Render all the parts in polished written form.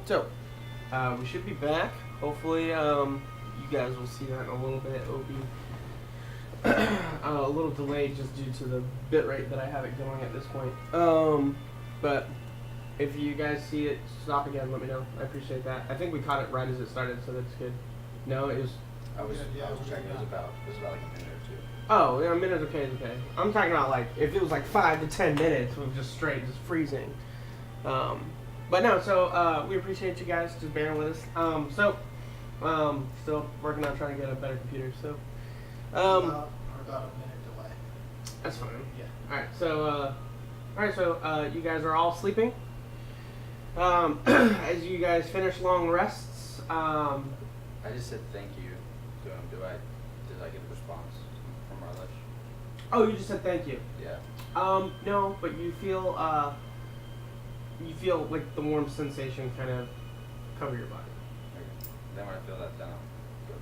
So, we should be back. Hopefully, you guys will see that in a little bit. It will be a little delayed just due to the bit rate that I have it going at this point. But if you guys see it stop again, let me know. I appreciate that. I think we caught it right as it started, so that's good. No, it was. I was checking. It was about like a minute or two. Oh, yeah, a minute okay is okay. I'm talking about like if it was like 5 to 10 minutes of just straight, just freezing. But no, so we appreciate you guys just bearing with us. Still working on trying to get a better computer. So, About a minute delay. that's fine. Yeah. All right. So you guys are all sleeping. As you guys finish long rests. I just said thank you to him. Did I get a response from Marlish? Oh, you just said thank you. Yeah. No, but you feel like the warm sensation kind of cover your body. Okay. Then when I feel that, then I'll go to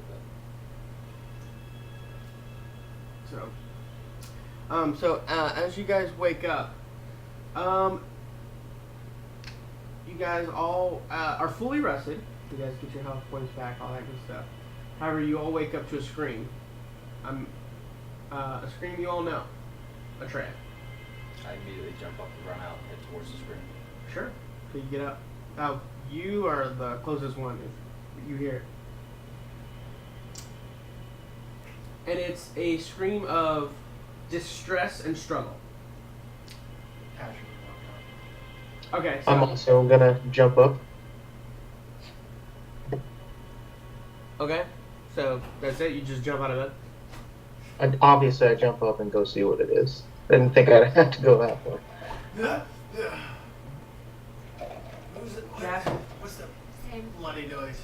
bed. So as you guys wake up, you guys all are fully rested. You guys get your health points back, all that good stuff. However, you all wake up to a scream. A scream you all know. Atreya. I immediately jump up and run out and head towards the screen. Sure. So you get up. You are the closest one. If you hear it. And it's a scream of distress and struggle. Okay, so I'm also gonna jump up. okay, so that's it. You just jump out of bed. And obviously, I jump up and go see what it is. Didn't think I'd have to go that far. What's the Same. bloody noise?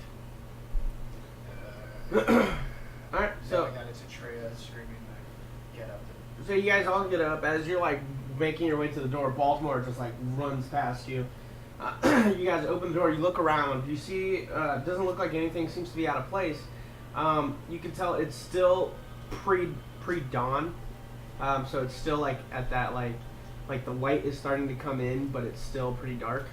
All right, so I got it's Atreya screaming. I get up. so you guys all get up as you're like making your way to the door. Baltimore just like runs past you. You guys open the door. You look around. You see, it doesn't look like anything seems to be out of place. You can tell it's still pre-dawn. So it's still like at that like the light is starting to come in, but it's still pretty dark.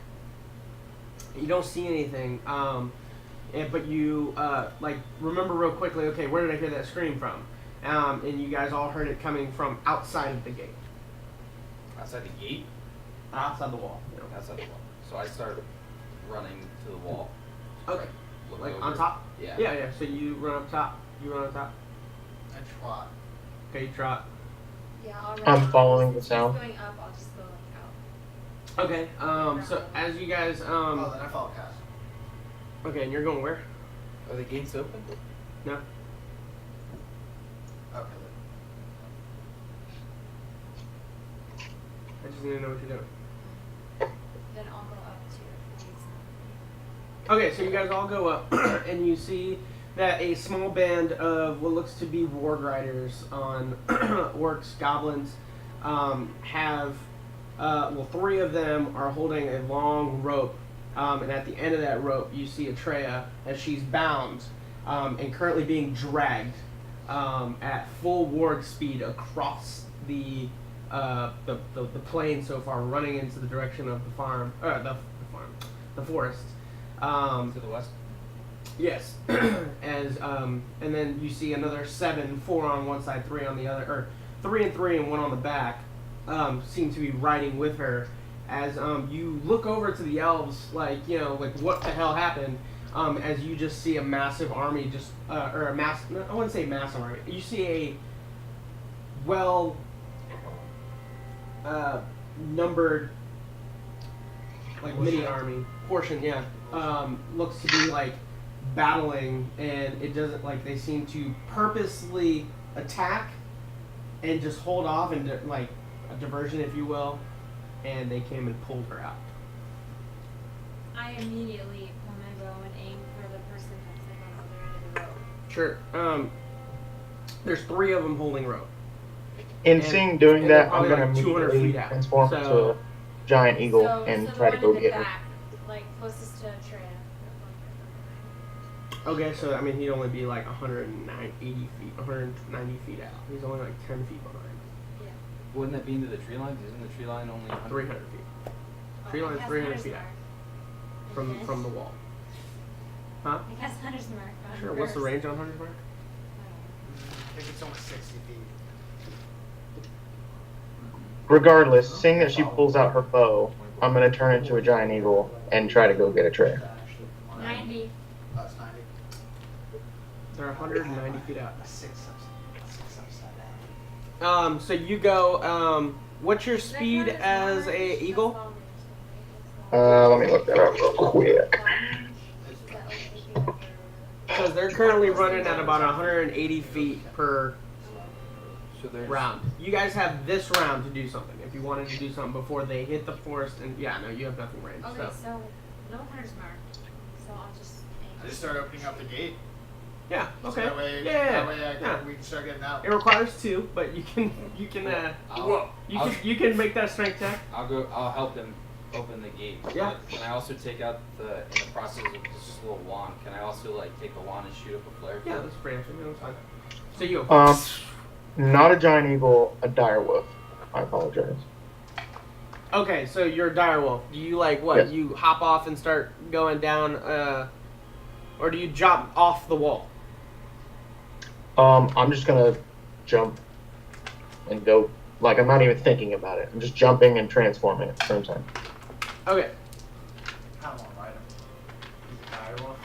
You don't see anything, but you like remember real quickly. Okay, where did I hear that scream from? And you guys all heard it coming from outside of the gate, Outside the gate? outside the wall. You know. Outside the wall. So I start running to the wall. Okay, Look like over. on top. Yeah. Yeah. So you run up top. You run up top. I trot. Okay, you trot. Yeah, I'll run I'm out. following the Since she's sound. going up, I'll just go like out. Okay. So as you guys Oh, then I follow Cass. okay, and you're going where? Are the gates open? No. Okay. I just need to know what you're doing. Then I'll go up to the gates. Okay, so you guys all go up, and you see that a small band of what looks to be ward riders on orcs, goblins, have, three of them are holding a long rope, and at the end of that rope, you see Atreya as she's bound and currently being dragged at full warg speed across the plain so far, running into the direction of the the forest. To the west? Yes, and then you see another 7, 4 on one side, 3 on the other, or 3 and 3 and 1 on the back, seem to be riding with her. As you look over to the elves, like what the hell happened? As you just see a massive army, or a mass, I wouldn't say massive army. You see a numbered, like mini army portion, yeah. Looks to be like battling, and it doesn't like they seem to purposely attack and just hold off and like a diversion, if you will, and they came and pulled her out. I immediately pull my bow and aim for the person that's like on the other end of the rope. Sure. There's 3 of them holding rope. In And- seeing doing and they're that, I'm probably gonna like 200 immediately feet out. transform So- into a giant eagle So and the try to one go in the get her. back, like closest to Atreya. Okay, so I mean he'd only be like 180 feet, 190 feet out. He's only like 10 feet behind. Yeah. Wouldn't that be into the tree line? Isn't the tree line only 100? 300 feet. Tree It line's has 300 hunters feet out. mark. from the wall. Huh? I guess Hunter's Mark. on Sure. What's the first. range on Hunter's Mark? I think it's almost 60 feet. Regardless, seeing that she pulls out her bow, I'm gonna turn into a giant eagle and try to go get Atreya. 90. That's 90. They're 190 feet out. A six upside down. So you go. What's your speed as a eagle? Let me look that up real quick. Because they're currently running at about 180 feet per So there's round. You guys have this round to do something. If you wanted to do something before they hit the forest, and yeah, no, you have nothing range. Okay, So so no Hunter's Mark. So I'll just. I just start opening up the gate. yeah, So okay, that way, yeah, that way I can, yeah. we can start getting out. It requires 2, but you can make that strength check. I'll help them open the gate. Yeah. But can I also take out in the process of just a little wand? Can I also like take the wand and shoot up a flare? Yeah, that's pretty much that's fine. So you. Not a giant eagle, a dire wolf. I apologize. Okay, so you're a direwolf. Do you like what? Yes. You hop off and start going down, or do you jump off the wall? I'm just gonna jump and go. Like I'm not even thinking about it. I'm just jumping and transforming at the same time. Okay. I don't want to ride him. He's a dire wolf.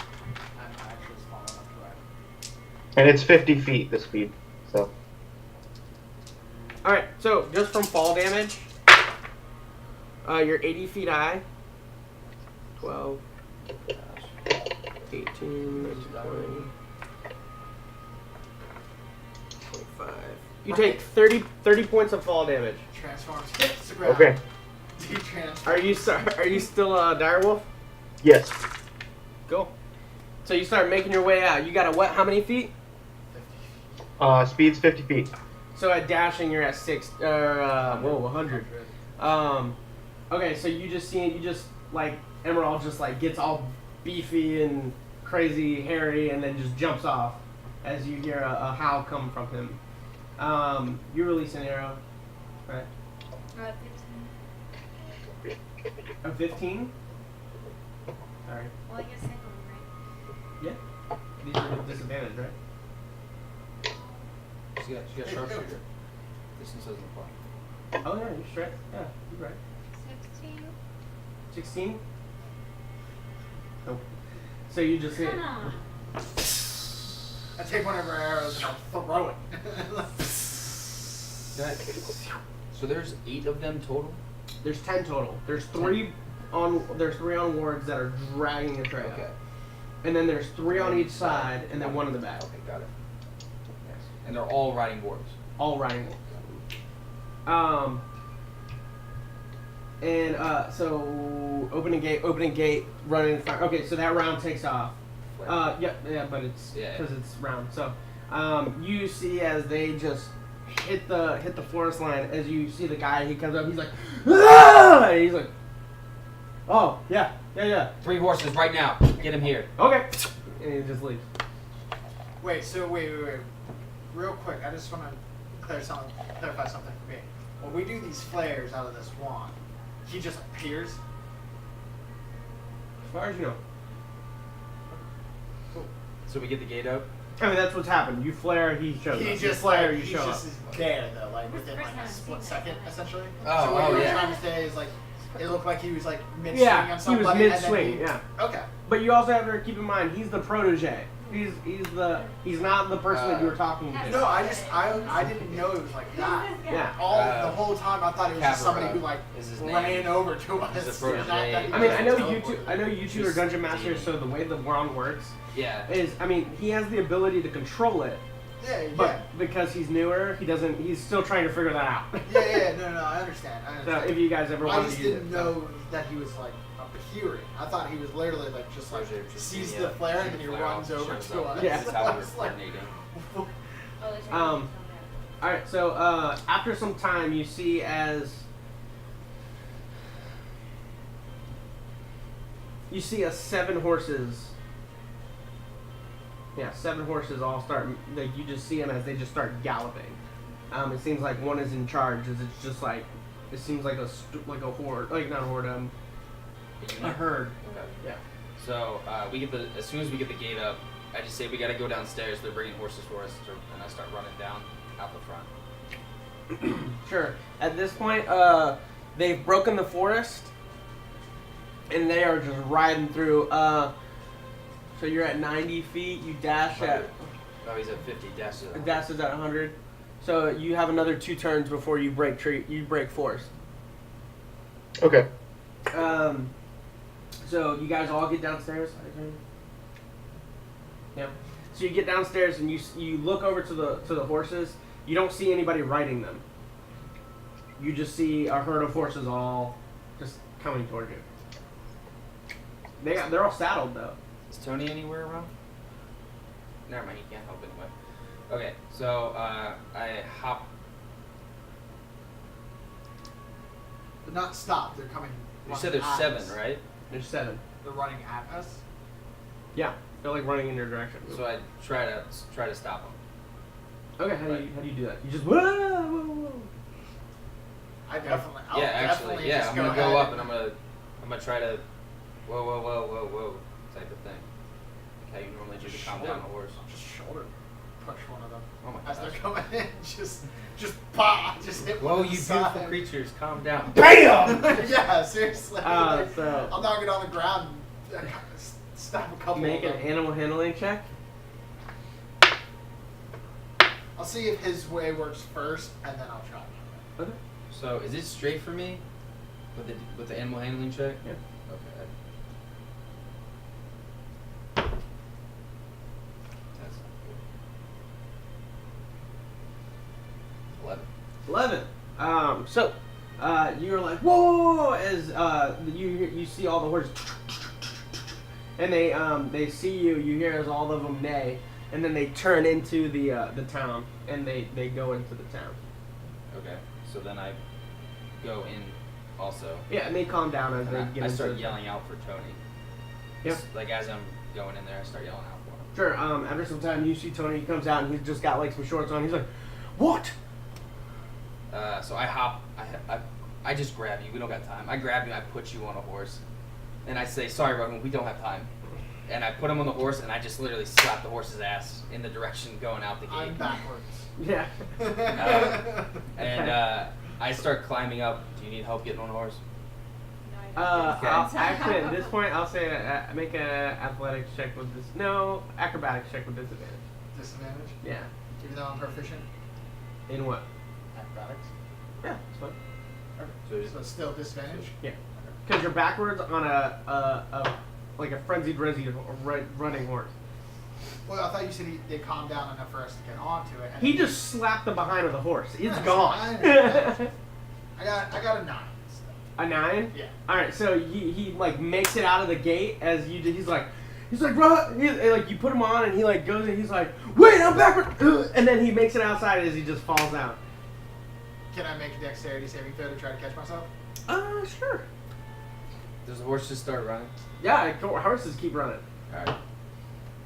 I'm actually small enough to ride him. And it's 50 feet the speed. So All right. So just from fall damage, you're 80 feet high. 12, 18, 19, 20, 25. You take 30 points of fall damage. Transforms, hits the ground. okay. Detransforms. Are you still a direwolf? Yes. Go. So you start making your way out. You got a what? How many feet? 50. Speed's 50 feet. So at dashing, you're at 100. Okay, so you just like Emerald just like gets all beefy and crazy, hairy, and then just jumps off as you hear a howl come from him. You release an arrow, right? 15. A 15. Sorry. Well, I guess second one, right? Yeah. These are with disadvantage, right? She got sharpshooter. Distance doesn't apply. Oh yeah, you're straight. Yeah, you're right. 16. 16. Nope. So you just hit. Come on. I take one of her arrows and I'll throw it. So there's 8 of them total. There's 10 total. There's three on wards that are dragging the trail. Okay. And then there's 3 on each side, and then 1 in the back. Okay, got it. Yes. And they're all riding boards. All riding wolves. So opening gate, running in front. Okay, so that round takes off. Yeah, but it's because it's round. So, you see as they just hit the forest line. As you see the guy, he comes up. He's like, ah! And he's like, oh yeah. 3 horses right now. Get him here. Okay, and he just leaves. Wait. Real quick, I just want to clarify something for me. When we do these flares out of this wand, he just appears. As far as you know. So we get the gate up. I mean, that's what's happened. You flare, he shows up. He You just flare, like, you he show just up. is there though, like This within like person a I've split seen second, that. essentially. Oh, so what you were yeah. trying to say is like, it looked like he was like mid swing Yeah, on he was somebody. mid and then swing. he- Yeah. Okay. But you also have to keep in mind he's the protege. He's not the person that you were talking to. No, I didn't know it was like that. Yeah. The whole time I thought it was just somebody who like is his name. ran over to us. He's a protege. That he I mean, just I know teleported. you two are dungeon masters, so the way the wand works Yeah. is, I mean, he has the ability to control it, Yeah, but because he's newer, he's still trying to figure that out. yeah. No, I understand. So if you guys ever I want just to use didn't it, know that he was like appearing. I thought he was literally like just like sees the flare and then he runs over to us. Yeah. This is how I we're was like, coordinating. Oh, that's right. All right, so after some time, you see as you see 7 horses. Yeah, 7 horses all start. Like you just see them as they just start galloping. It seems like one is in charge. As it's just like it seems like a horde, like not a horde. A unit? A herd. Okay. Yeah. So as soon as we get the gate up, I just say we gotta go downstairs. They're bringing horses for us, and I start running down out the front. Sure. At this point, they've broken the forest, and they are just riding through. So you're at 90 feet. You dash at. Oh, he's at 50. Dashes at 100. Dashes at 100. So you have another 2 turns before you break tree. You break forest. Okay. So you guys all get downstairs. Yeah. So you get downstairs and you look over to the horses. You don't see anybody riding them. You just see a herd of horses all just coming toward you. They're all saddled though. Is Tony anywhere around? Never mind, he can't help anyway. Okay, so I hop. But not stop. They're coming. You said there's running at 7, us. right? There's 7. They're running at us. Yeah. They're like running in your direction. So I try to stop them. Okay. How Right. do you do that? You just whoa, whoa, whoa. I definitely. I'll Yeah, actually, definitely yeah. just I'm gonna ahead go up and- and I'm gonna try to whoa type of thing. Like how you normally do to calm down a horse. Just shoulder push one of them Oh my as they're gosh. coming in. Just pop. Just hit one Whoa, of the you beautiful side. creatures, calm down. BAM! Yeah, seriously. So- I'll knock it on the ground. Stab a couple. Make of an them. animal handling check. I'll see if his way works first, and then I'll try. Okay. So is it straight for me with the animal handling check? Yeah. Okay. That's not good. 11. 11. So, you're like, whoa, as you see all the horses, and they see you. You hear as all of them neigh, and then they turn into the town, and they go into the town. Okay. So then I go in also. Yeah, and they calm down as And they I get into start the yelling out for Tony. Yep. Just, like as I'm going in there, I start yelling out for him. Sure. After some time, you see Tony. He comes out and he's just got like some shorts on. He's like, "What?" So I hop. I just grab you. We don't got time. I grab you. I put you on a horse, and I say, "Sorry, Rogan, we don't have time." And I put him on the horse, and I just literally slap the horse's ass in the direction going out the gate. I'm backwards. Yeah. And I start climbing up. Do you need help getting on a horse? No, I don't think so. Actually, at this point, I'll say make an athletics check with this. No, acrobatics check with disadvantage. Disadvantage. Yeah. Even though I'm proficient. In what? Acrobatics. Yeah, it's fine. So So still disadvantage. Yeah. Because you're backwards on a like a frenzied running horse. Well, I thought you said they calmed down enough for us to get onto it. And He then- just slapped the behind of the horse. It's Yeah, gone. I understand. I got a 9. A 9? Yeah. All right, so he like makes it out of the gate as you did. He's like, bro, like you put him on and he like goes and he's like, wait, I'm backward, and then he makes it outside as he just falls out. Can I make a dexterity saving throw to try to catch myself? Sure. does the horse just start running? Yeah, horses keep running All right.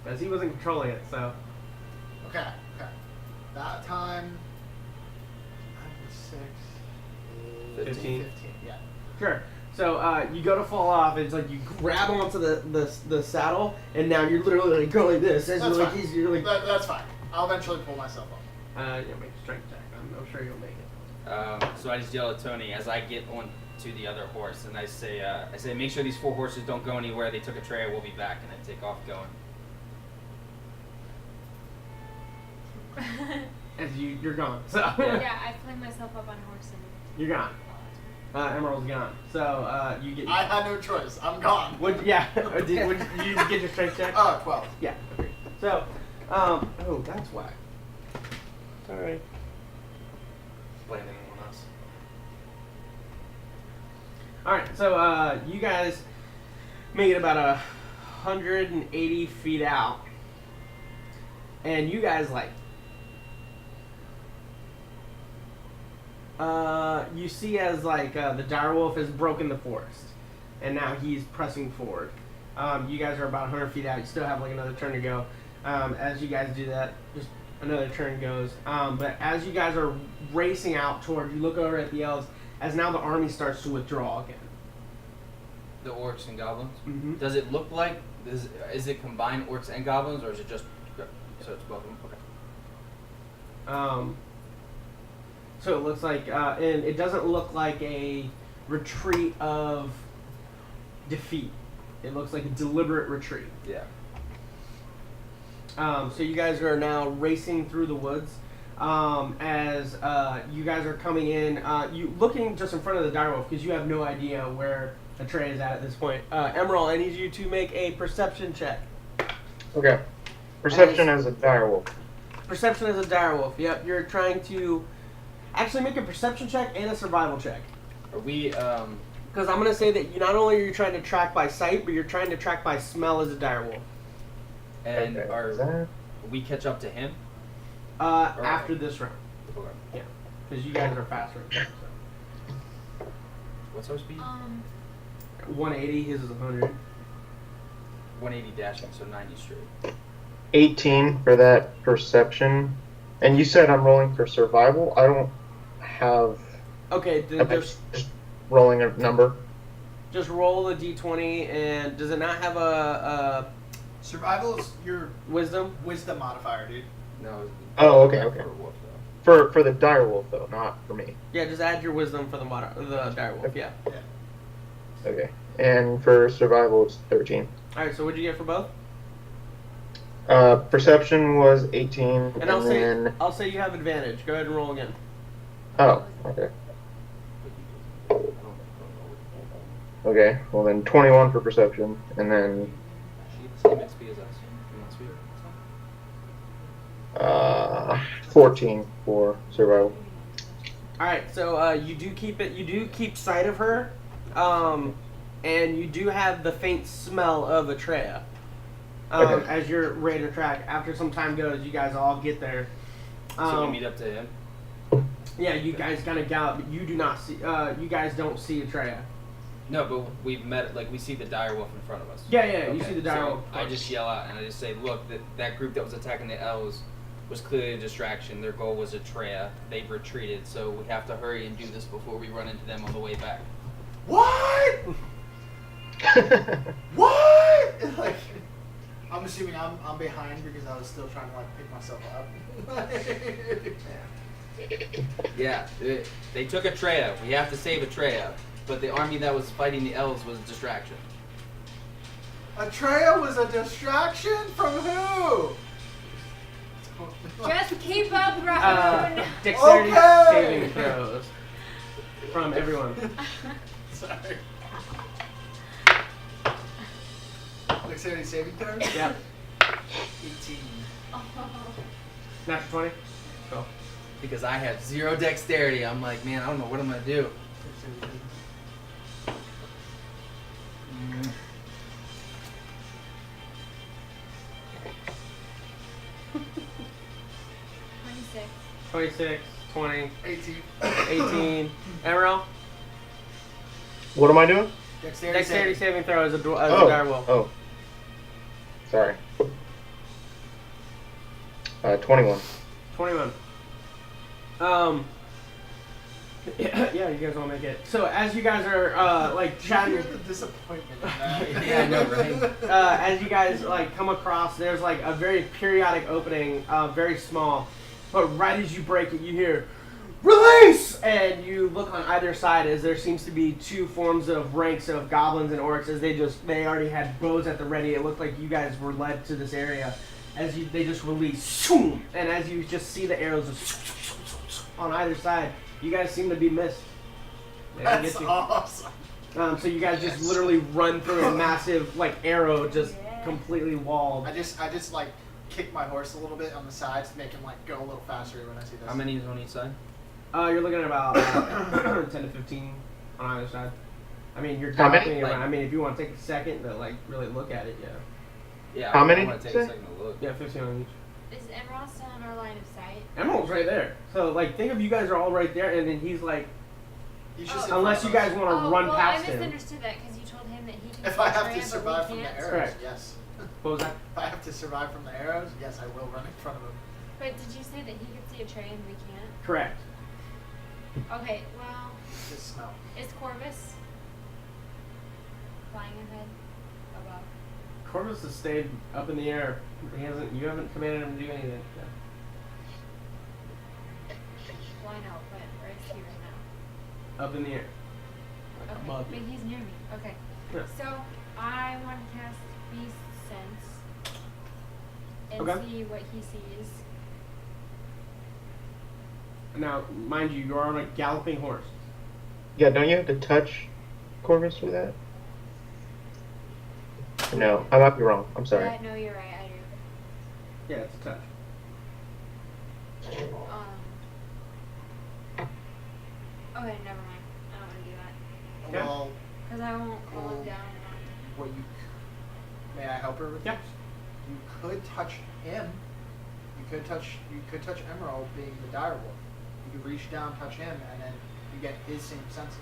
as he wasn't controlling it. So Okay. That time. 6, 15. 15. Yeah. sure. So you go to fall off. It's like you grab onto the saddle, and now you're literally like go like this. As That's you're like, fine. you're like, That's fine. I'll eventually pull myself up. yeah, make a strength check. I'm sure you'll make it. So I just yell at Tony as I get on to the other horse, and I say, make sure these 4 horses don't go anywhere. They took Atreya. We'll be back, and then take off going. As you're gone. So Yeah, I fling myself up on a horse and. you're gone. Emerald's gone. So you get. I had no choice. I'm gone. Would yeah? Would you get your strength check? 12. Yeah. Okay. So, oh, that's why. Sorry. Blame it on us. All right. So you guys make it about 180 feet out, and you guys like. You see as like the direwolf has broken the forest, and now he's pressing forward. You guys are about 100 feet out. You still have like another turn to go. As you guys do that, just another turn goes. But as you guys are racing out toward, you look over at the elves as now the army starts to withdraw again. The orcs and goblins. Mm-hmm. Does it look like is it combined orcs and goblins, or is it just so it's both of them? Okay. So it looks like, and it doesn't look like a retreat of defeat. It looks like a deliberate retreat. Yeah. So you guys are now racing through the woods. As you guys are coming in, you looking just in front of the direwolf because you have no idea where Atreya is at this point. Emerald, I need you to make a perception check. Okay. Perception as a direwolf. Perception as a direwolf. Yep, you're trying to actually make a perception check and a survival check. Are we? Because I'm gonna say that you not only are you trying to track by sight, but you're trying to track by smell as a direwolf. And Okay. are Is that- we catch up to him? After this round. Okay. Yeah, because you guys are faster. So. What's our speed? 180, his is 100. 180 dashing, so 90 straight. 18 for that perception. And you said I'm rolling for survival? I don't have... Okay, then Am I just rolling a number? just roll the d20, and does it not have a Survival is your wisdom? wisdom modifier, dude. No. Oh, okay, okay. For a wolf, though. For the direwolf, though, not for me. Yeah, just add your wisdom for the direwolf. Yeah. Okay. And for survival, it's 13. All right. So what'd you get for both? Perception was 18, And I'll then... say you have advantage. Go ahead and roll again. Oh, okay. Okay, well then 21 for perception, and then She the same XP as us. You want speed? 14 for survival. All right. So you do keep sight of her, and you do have the faint smell of Atreya. Okay. As you're ready to track. After some time goes, you guys all get there. So we meet up to him. Yeah, you guys kind of gallop, but you do not see. You guys don't see Atreya. No, but we've met. Like we see the dire wolf in front of us. Yeah, you Okay, see the direwolf. So I just yell out and I just say, "Look, that group that was attacking the elves was clearly a distraction. Their goal was Atreya. They've retreated, so we have to hurry and do this before we run into them on the way back." What? What? Like, I'm assuming I'm behind because I was still trying to like pick myself up. Yeah, they took Atreya. We have to save Atreya. But the army that was fighting the elves was a distraction. Atreya was a distraction from who? Just keep up, Rahun. Dexterity Okay. saving throws from everyone. Sorry. Dexterity saving throw? Yep. 18. Natural 20. Cool. Because I have 0 dexterity. I'm like, man, I don't know what I'm going to do. Twenty-six. 26, 20, 18. 18. Emerald, What am I doing? dexterity saving throw as a Oh, direwolf. oh. Sorry. 21. 21. Yeah, you guys all make it. So as you guys are like Did you chatting, hear the disappointment in that? Yeah, I know, right? as you guys like come across, there's like a very periodic opening, very small, but right as you break it, you hear release, and you look on either side as there seems to be 2 forms of ranks of goblins and orcs as they already had bows at the ready. It looked like you guys were led to this area as they just release, and as you just see the arrows just on either side, you guys seem to be missed. They didn't That's get you. awesome. So you guys just literally run through a massive like arrow, just completely walled. I just like kick my horse a little bit on the sides to make him like go a little faster when I see this. How many is on each side? You're looking at about 10 to 15 on either side. I mean, you're How many? galloping around. I mean, if you want to take a second to like really look at it, yeah. Yeah. How many I want to did take you a say? second to look. Yeah, 15 on each. Is Emerald still in our line of sight? Emerald's right there. So like, think of you guys are all right there, and then he's like, He's just in unless you front of guys us. want to run well, past I him. misunderstood that because you told him that he can If see I have Atreya, to but survive we from the can't. arrows, Correct. yes. What was that? If I have to survive from the arrows, yes, I will run in front of him. But did you say that he could see Atreya and we can't? Correct. Okay, well, Just smell. is Corvus? flying ahead, above. Corvus has stayed up in the air. You haven't commanded him to do anything. Yeah. Well, I know, but where is he right now? Up in the air. Okay, Above but you. he's near me. Okay. Yeah. So I want to cast Beast Sense and Okay. see what he sees. Now, mind you, you're on a galloping horse. Yeah, don't you have to touch Corvus for that? No, I might be wrong. I'm sorry. Yeah, no, you're right. I do. Yeah, it's a touch. Okay, never mind. I don't want to do that Yeah. Well, because I won't call him down. what you may I help her with? Yeah. this? You could touch him. You could touch Emerald being the direwolf. You could reach down, touch him, and then you get his same senses,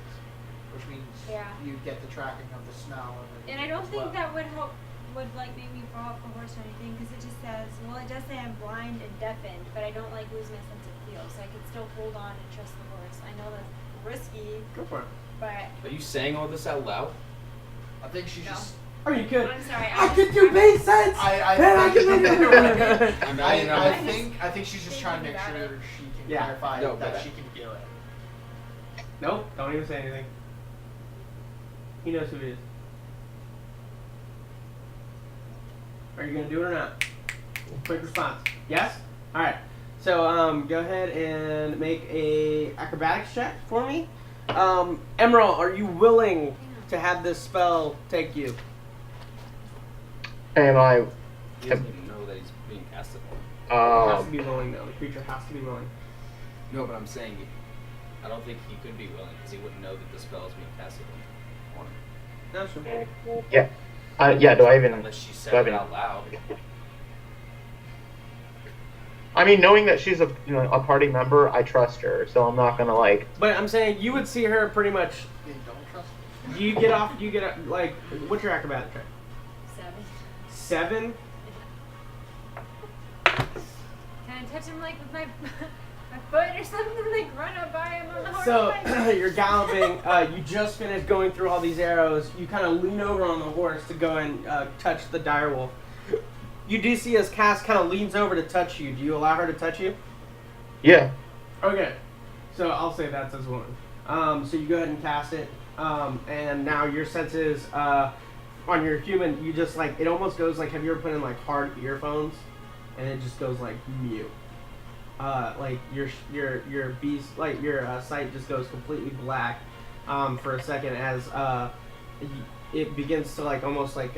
which means Yeah. you get the tracking of the smell. And I don't as think well. that would help. Would like make me fall off the horse or anything because it just says, well, it does say I'm blind and deafened, but I don't like lose my sense of feel, so I can still hold on and trust the horse. I know that's risky, Go for it. but Are you saying all this out loud? I think she No. just. I mean, you could. I'm sorry. I could do base sense. I Man, I think- can do it. I think she's just trying to make Thinking sure about she can Yeah. clarify No, that but- she can feel it. Nope, don't even say anything. He knows who it is. Are you gonna do it or not? Quick response. Yes? Alright. So go ahead and make a acrobatics check for me. Emerald, are you willing to have this spell take you? Am I? He doesn't even know that he's being cast upon. It has to be willing though. The creature has to be willing. No, but I'm saying, I don't think he could be willing because he wouldn't know that the spell is being cast upon him. That's true. Yeah. Yeah. Do I even? Unless she said do I it even- out loud. I mean, knowing that she's a a party member, I trust her, so I'm not gonna like. But I'm saying you would see her pretty much. You don't trust me? You get off. You get like. What's your acrobatic check? 7. 7. Can I touch him like with my my foot or something? Like run up by him on the horse? So Like- you're galloping. You just finished going through all these arrows. You kind of lean over on the horse to go and touch the direwolf. You do see as Cass kind of leans over to touch you. Do you allow her to touch you? Yeah. Okay. So I'll say that's as one. So you go ahead and cast it. And now your senses on your human, you just like it almost goes like, have you ever put in like hard earphones, and it just goes like mute. Like your beast, like your sight just goes completely black for a second as it begins to like almost like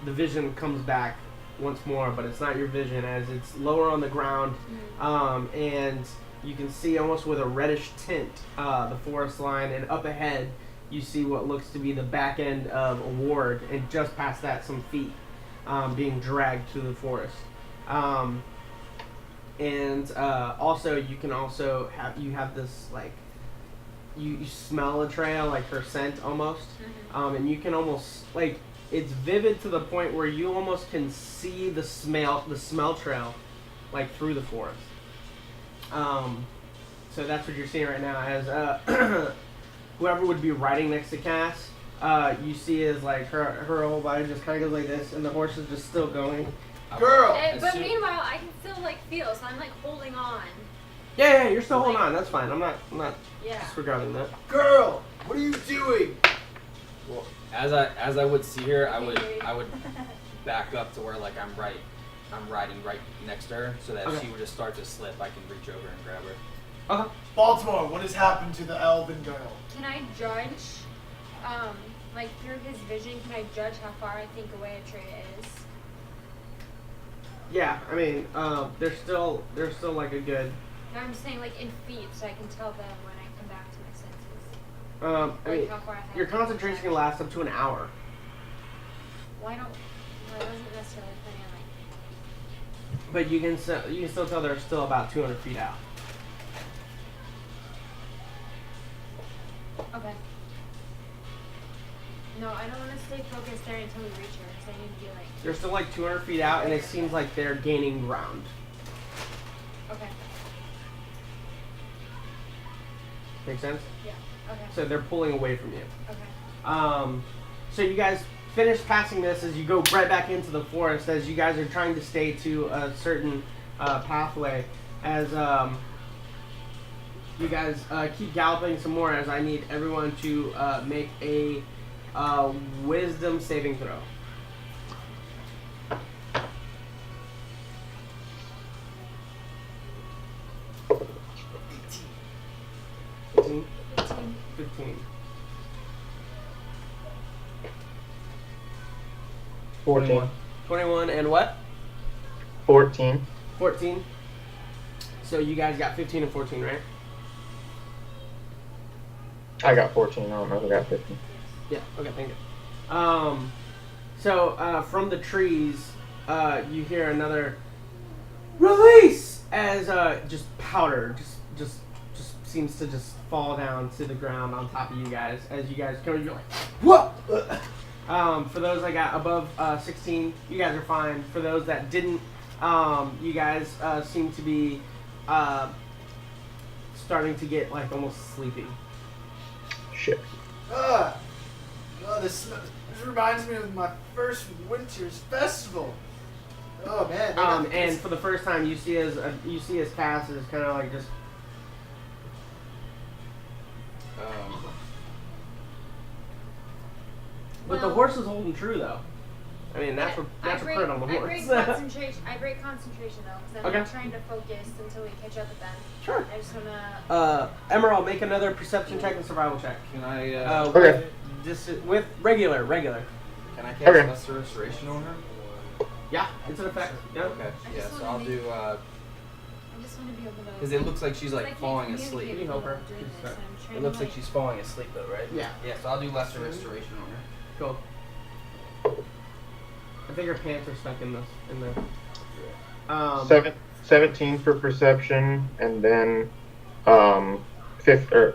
the vision comes back once more, but it's not your vision as it's lower on the ground, and you can see almost with a reddish tint the forest line, and up ahead you see what looks to be the back end of a ward, and just past that some feet being dragged through the forest. And also you can also have this like you smell Atreya, like her scent almost, and you can almost like it's vivid to the point where you almost can see the smell trail like through the forest. So that's what you're seeing right now as whoever would be riding next to Cass, you see is like her whole body just kind of goes like this, and the horse is just still going. Girl! But meanwhile, I can still like feel, so I'm like holding on. Yeah, you're still holding on. That's fine. I'm not Yeah. disregarding that. Girl! What are you doing? Well, as I would see her, I would back up to where like I'm riding right next to her, so that if Okay. she were to start to slip, I can reach over and grab her. Okay. Baltimore, what has happened to the elven girl? Can I judge, like through his vision, can I judge how far I think away Atreya is? Yeah, I mean, there's still like a good. No, I'm just saying like in feet, so I can tell them when I come back to my senses. I Like mean, how far I have your to concentration can judge. last up to an hour. Well, I wasn't necessarily planning on like. But you can still tell they're still about 200 feet out. Okay. No, I don't want to stay focused there until we reach her, because I need to be like. They're still like 200 feet out, and it seems like they're gaining ground. Okay. Make sense? Yeah. Okay. So they're pulling away from you. Okay. So you guys finish passing this as you go right back into the forest as you guys are trying to stay to a certain pathway. As you guys keep galloping some more, as I need everyone to make a wisdom saving throw. 15. 15. 14. 21 and what? 14. 14. So you guys got 15 and 14, right? I got 14. I don't know who got 15. Yeah, okay, thank you. So from the trees, you hear another release as just powder just seems to just fall down to the ground on top of you guys. As you guys come, you're like, whoa! For those that got above 16, you guys are fine. For those that didn't, you guys seem to be starting to get like almost sleepy. Shit. This reminds me of my first winter's festival. Oh man. And for the first time, you see his cast is kind of like just. But the horse is holding true, though. I mean, that's a crit on the horse. I break concentration though, because I'm not trying to focus until we catch up with them. Sure. I just wanna. Emerald, make another perception check and survival check. Can I? Okay. With regular. Can I cast Okay. Lesser Restoration on her? Yeah, it's an effect. Yeah. Okay. Yeah. So I'll do. I just want to be able to. Because it looks like she's like falling asleep. asleep. You can help her. It looks like she's falling asleep though, right? Yeah. Yeah. So I'll do Lesser Restoration on her. Cool. I think her pants are stuck in there. 17 for perception, and then 15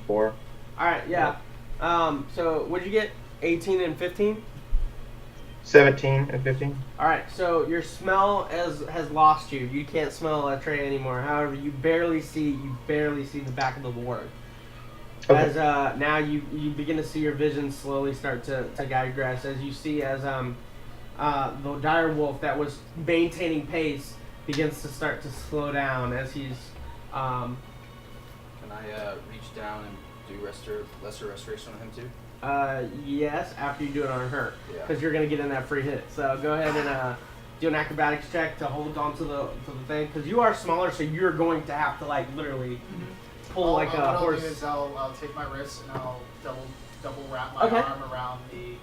for. All right. Yeah. So what'd you get? 18 and 15. 17 and 15. All right, so your smell has lost you. You can't smell Atreya anymore. However, you barely see the back of the ward. Okay. As now you begin to see your vision slowly start to digress as you see as the dire wolf that was maintaining pace begins to start to slow down as he's. Can I reach down and do Lesser Restoration on him too? Yes, after you do it on her, Yeah. because you're gonna get in that free hit. So go ahead and do an acrobatics check to hold on to the thing, because you are smaller, so you're going to have to like literally pull like a horse. What I'll do is I'll take my wrist and I'll double wrap my arm around the.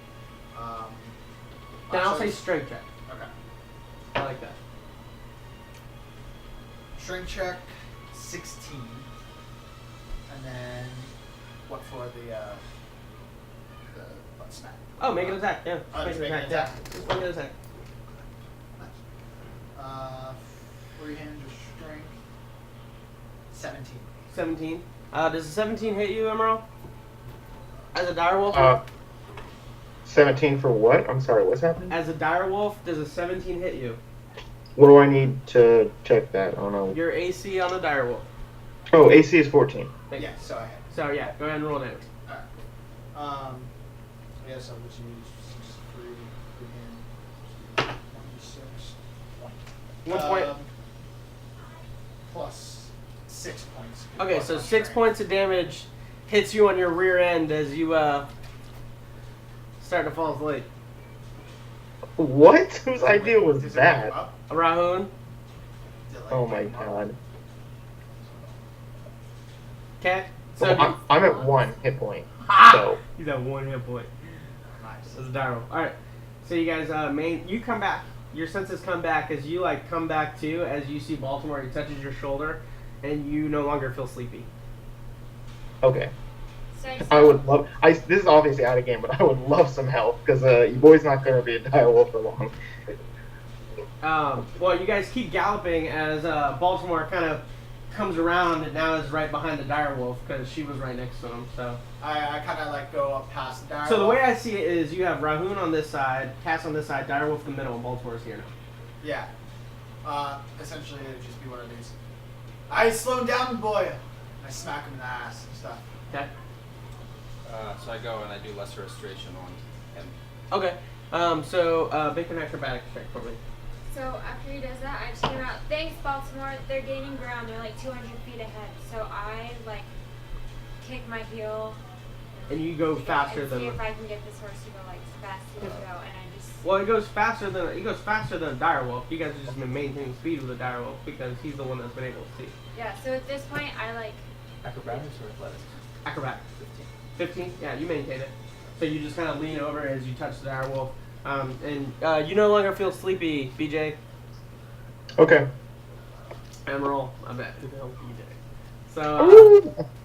Then I'll say strength check. Okay. I like that. Strength check, 16, and then what for the butt snap? Oh, make an attack. Yeah, Oh, make just an make an attack. attack. Yeah, just make an attack. Freehand or strength, 17. 17. Does a 17 hit you, Emerald? As a dire wolf? 17 for what? I'm sorry, what's happening? As a dire wolf, does a 17 hit you? What do I need to check that? I don't know. Your AC on a dire wolf. Oh, AC is 14. Thank you. Yeah, so I had. So yeah, go ahead and roll damage. Alright. Yes, I'll just use 6 free freehand. 1d6. 1 point. Plus 6 points. Okay, Plus so my 6 strength. points of damage hits you on your rear end as you start to fall asleep. What? Whose idea was Does it wake him that? up? Rahun? Does it, like, Oh my wake him up? god. Okay. So Well, I'm at 1 hit point. Ah! So, He's at 1 hit point. Nice. That's a dire wolf. Alright. So you guys you come back. Your senses come back as you like come back too as you see Baltimore, he touches your shoulder and you no longer feel sleepy. okay. So I would love. This is obviously out of game, but I would love some help because you boys not going to be a dire wolf for long. Well, you guys keep galloping as Baltimore kind of comes around and now is right behind the dire wolf because she was right next to him. So I kind of like go up past the dire So the wolf. way I see it is you have Rahun on this side, Cass on this side, dire wolf in the middle, and Baltimore's here now. Yeah. Essentially, it would just be one of these. I slow down, boy. I smack him in the ass and stuff. Okay. So I go and I do lesser restoration on him. Okay. Make an acrobatics check for me. So after he does that, I just came out. Thanks, Baltimore. They're gaining ground. They're like 200 feet ahead. So I like kick my heel. And you go faster and than. see if I can get this horse to go like as fast as he can go, and I just. Well, it goes faster than a direwolf. You guys have just been maintaining speed with a direwolf because he's the one that's been able to see. Yeah. So at this point, I like. Acrobatics or athletics? Acrobatics. 15. 15? Yeah, you maintain it. So you just kind of lean over as you touch the direwolf. And you no longer feel sleepy, BJ. Okay. Emerald, I bet. Who the hell is BJ?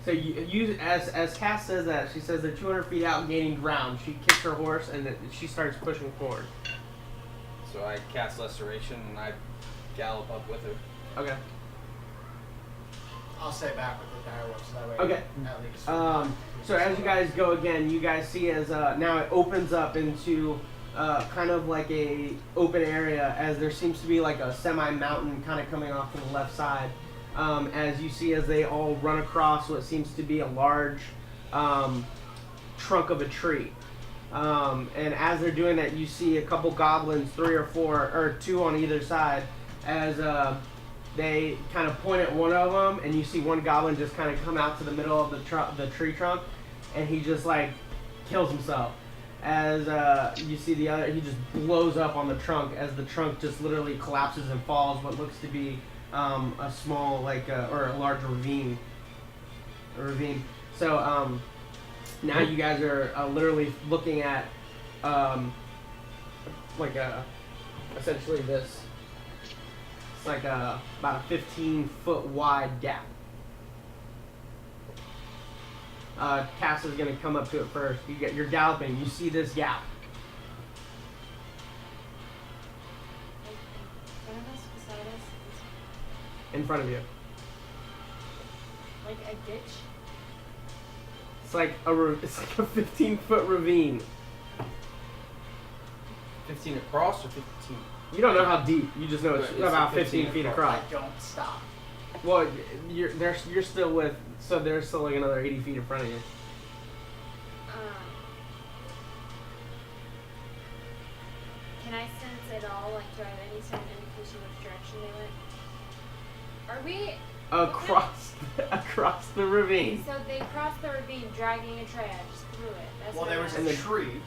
So you as Cass says that, she says they're 200 feet out gaining ground. She kicks her horse and then she starts pushing forward. So I cast Restoration and I gallop up with her. Okay. I'll stay back with the direwolf so that way. Okay. At least. So as you guys go again, you guys see as now it opens up into kind of like a open area, as there seems to be like a semi-mountain kind of coming off to the left side. As you see as they all run across what seems to be a large trunk of a tree. And as they're doing that, you see a couple goblins, 3 or 4, or 2 on either side, as they kind of point at one of them, and you see one goblin just kind of come out to the middle of the tree trunk, and he just like kills himself. As you see the other, he just blows up on the trunk as the trunk just literally collapses and falls what looks to be a small or a large ravine. So now you guys are literally looking at essentially this. It's like about a 15-foot wide gap. Cass is going to come up to it first. You're galloping. You see this gap. One of us beside us. In front of you. Like a ditch. It's like a 15-foot ravine. 15 across or 15? You don't know how deep. You just know it's It's about 15 15 feet across. Don't stop. Well, you're still with. So there's still like another 80 feet in front of you. Can I sense at all? Like, do I have any sort of indication which direction they went? Are we? Across the ravine. So they crossed the ravine, dragging Atreya just through it. That's Well, what there I'm was asking. a tree.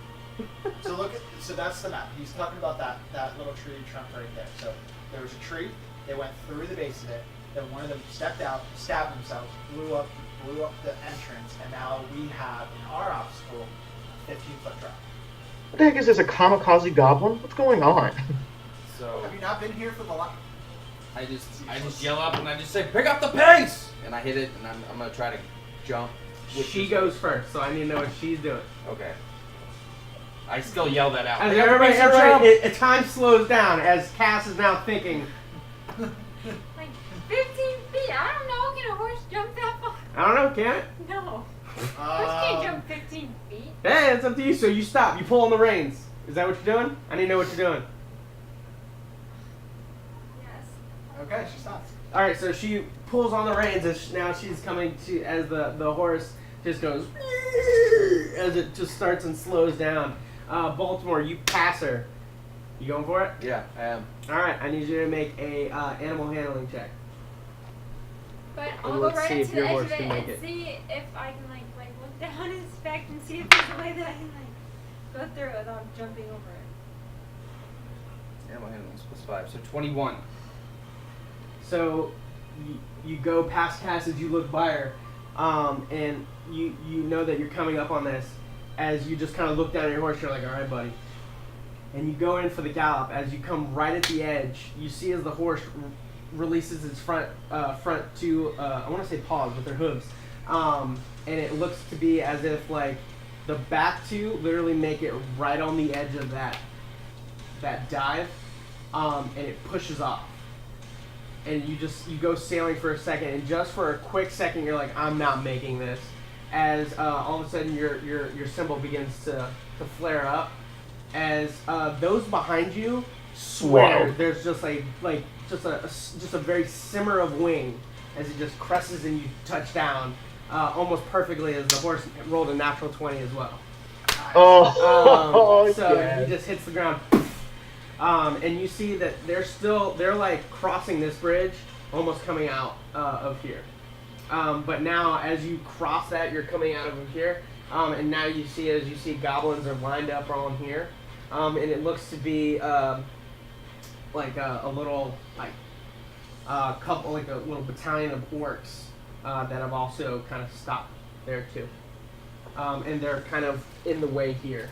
So that's the map. He's talking about that little tree trunk right there. So there was a tree. They went through the base of it. Then one of them stepped out, stabbed themselves, blew up the entrance, and now we have in our obstacle a 15-foot drop. What the heck is this, a kamikaze goblin? What's going on? So Have you not been here for the last? I just yell up and I just say, pick up the pace! And I hit it and I'm going to try to jump. She goes first, so I need to know what she's doing. Okay. I still yell that out. As Pick up the pace and jump! time slows down as Cass is now thinking, Like 15 feet. I don't know. Can a horse jump that far? I don't know, can it? No. Horse can't jump 15 feet. Hey, it's up to you. So you stop. You pull on the reins. Is that what you're doing? I need to know what you're doing. Yes. Okay, she stops. All right, so she pulls on the reins, and now she's coming to as the horse just goes as it just starts and slows down. Baltimore, you pass her. You going for it? Yeah, I am. All right, I need you to make a animal handling check. But And I'll go let's right see if into your the edge horse of it can make and it. see if I can like look down his back and see if there's a way that I can like go through it without jumping over it. Animal handling +5, so 21. So you go past Cass as you look by her, and you know that you're coming up on this. As you just kind of look down at your horse, you're like, all right, buddy. And you go in for the gallop. As you come right at the edge, you see as the horse releases its front two, I want to say paws with their hooves. And it looks to be as if like the back two literally make it right on the edge of that dive, and it pushes off. And you go sailing for a second, and just for a quick second, you're like, I'm not making this. As all of a sudden your symbol begins to flare up, as those behind you swear Wow. there's just a very simmer of wing as it just cresses and you touch down. almost perfectly as the horse rolled a natural 20 as well. Oh, So yeah. he just hits the ground. And you see that they're like crossing this bridge, almost coming out of here. But now as you cross that, you're coming out of here. And now you see goblins are lined up on here. And it looks to be like a little like a little battalion of orcs that have also kind of stopped there too. And they're kind of in the way here.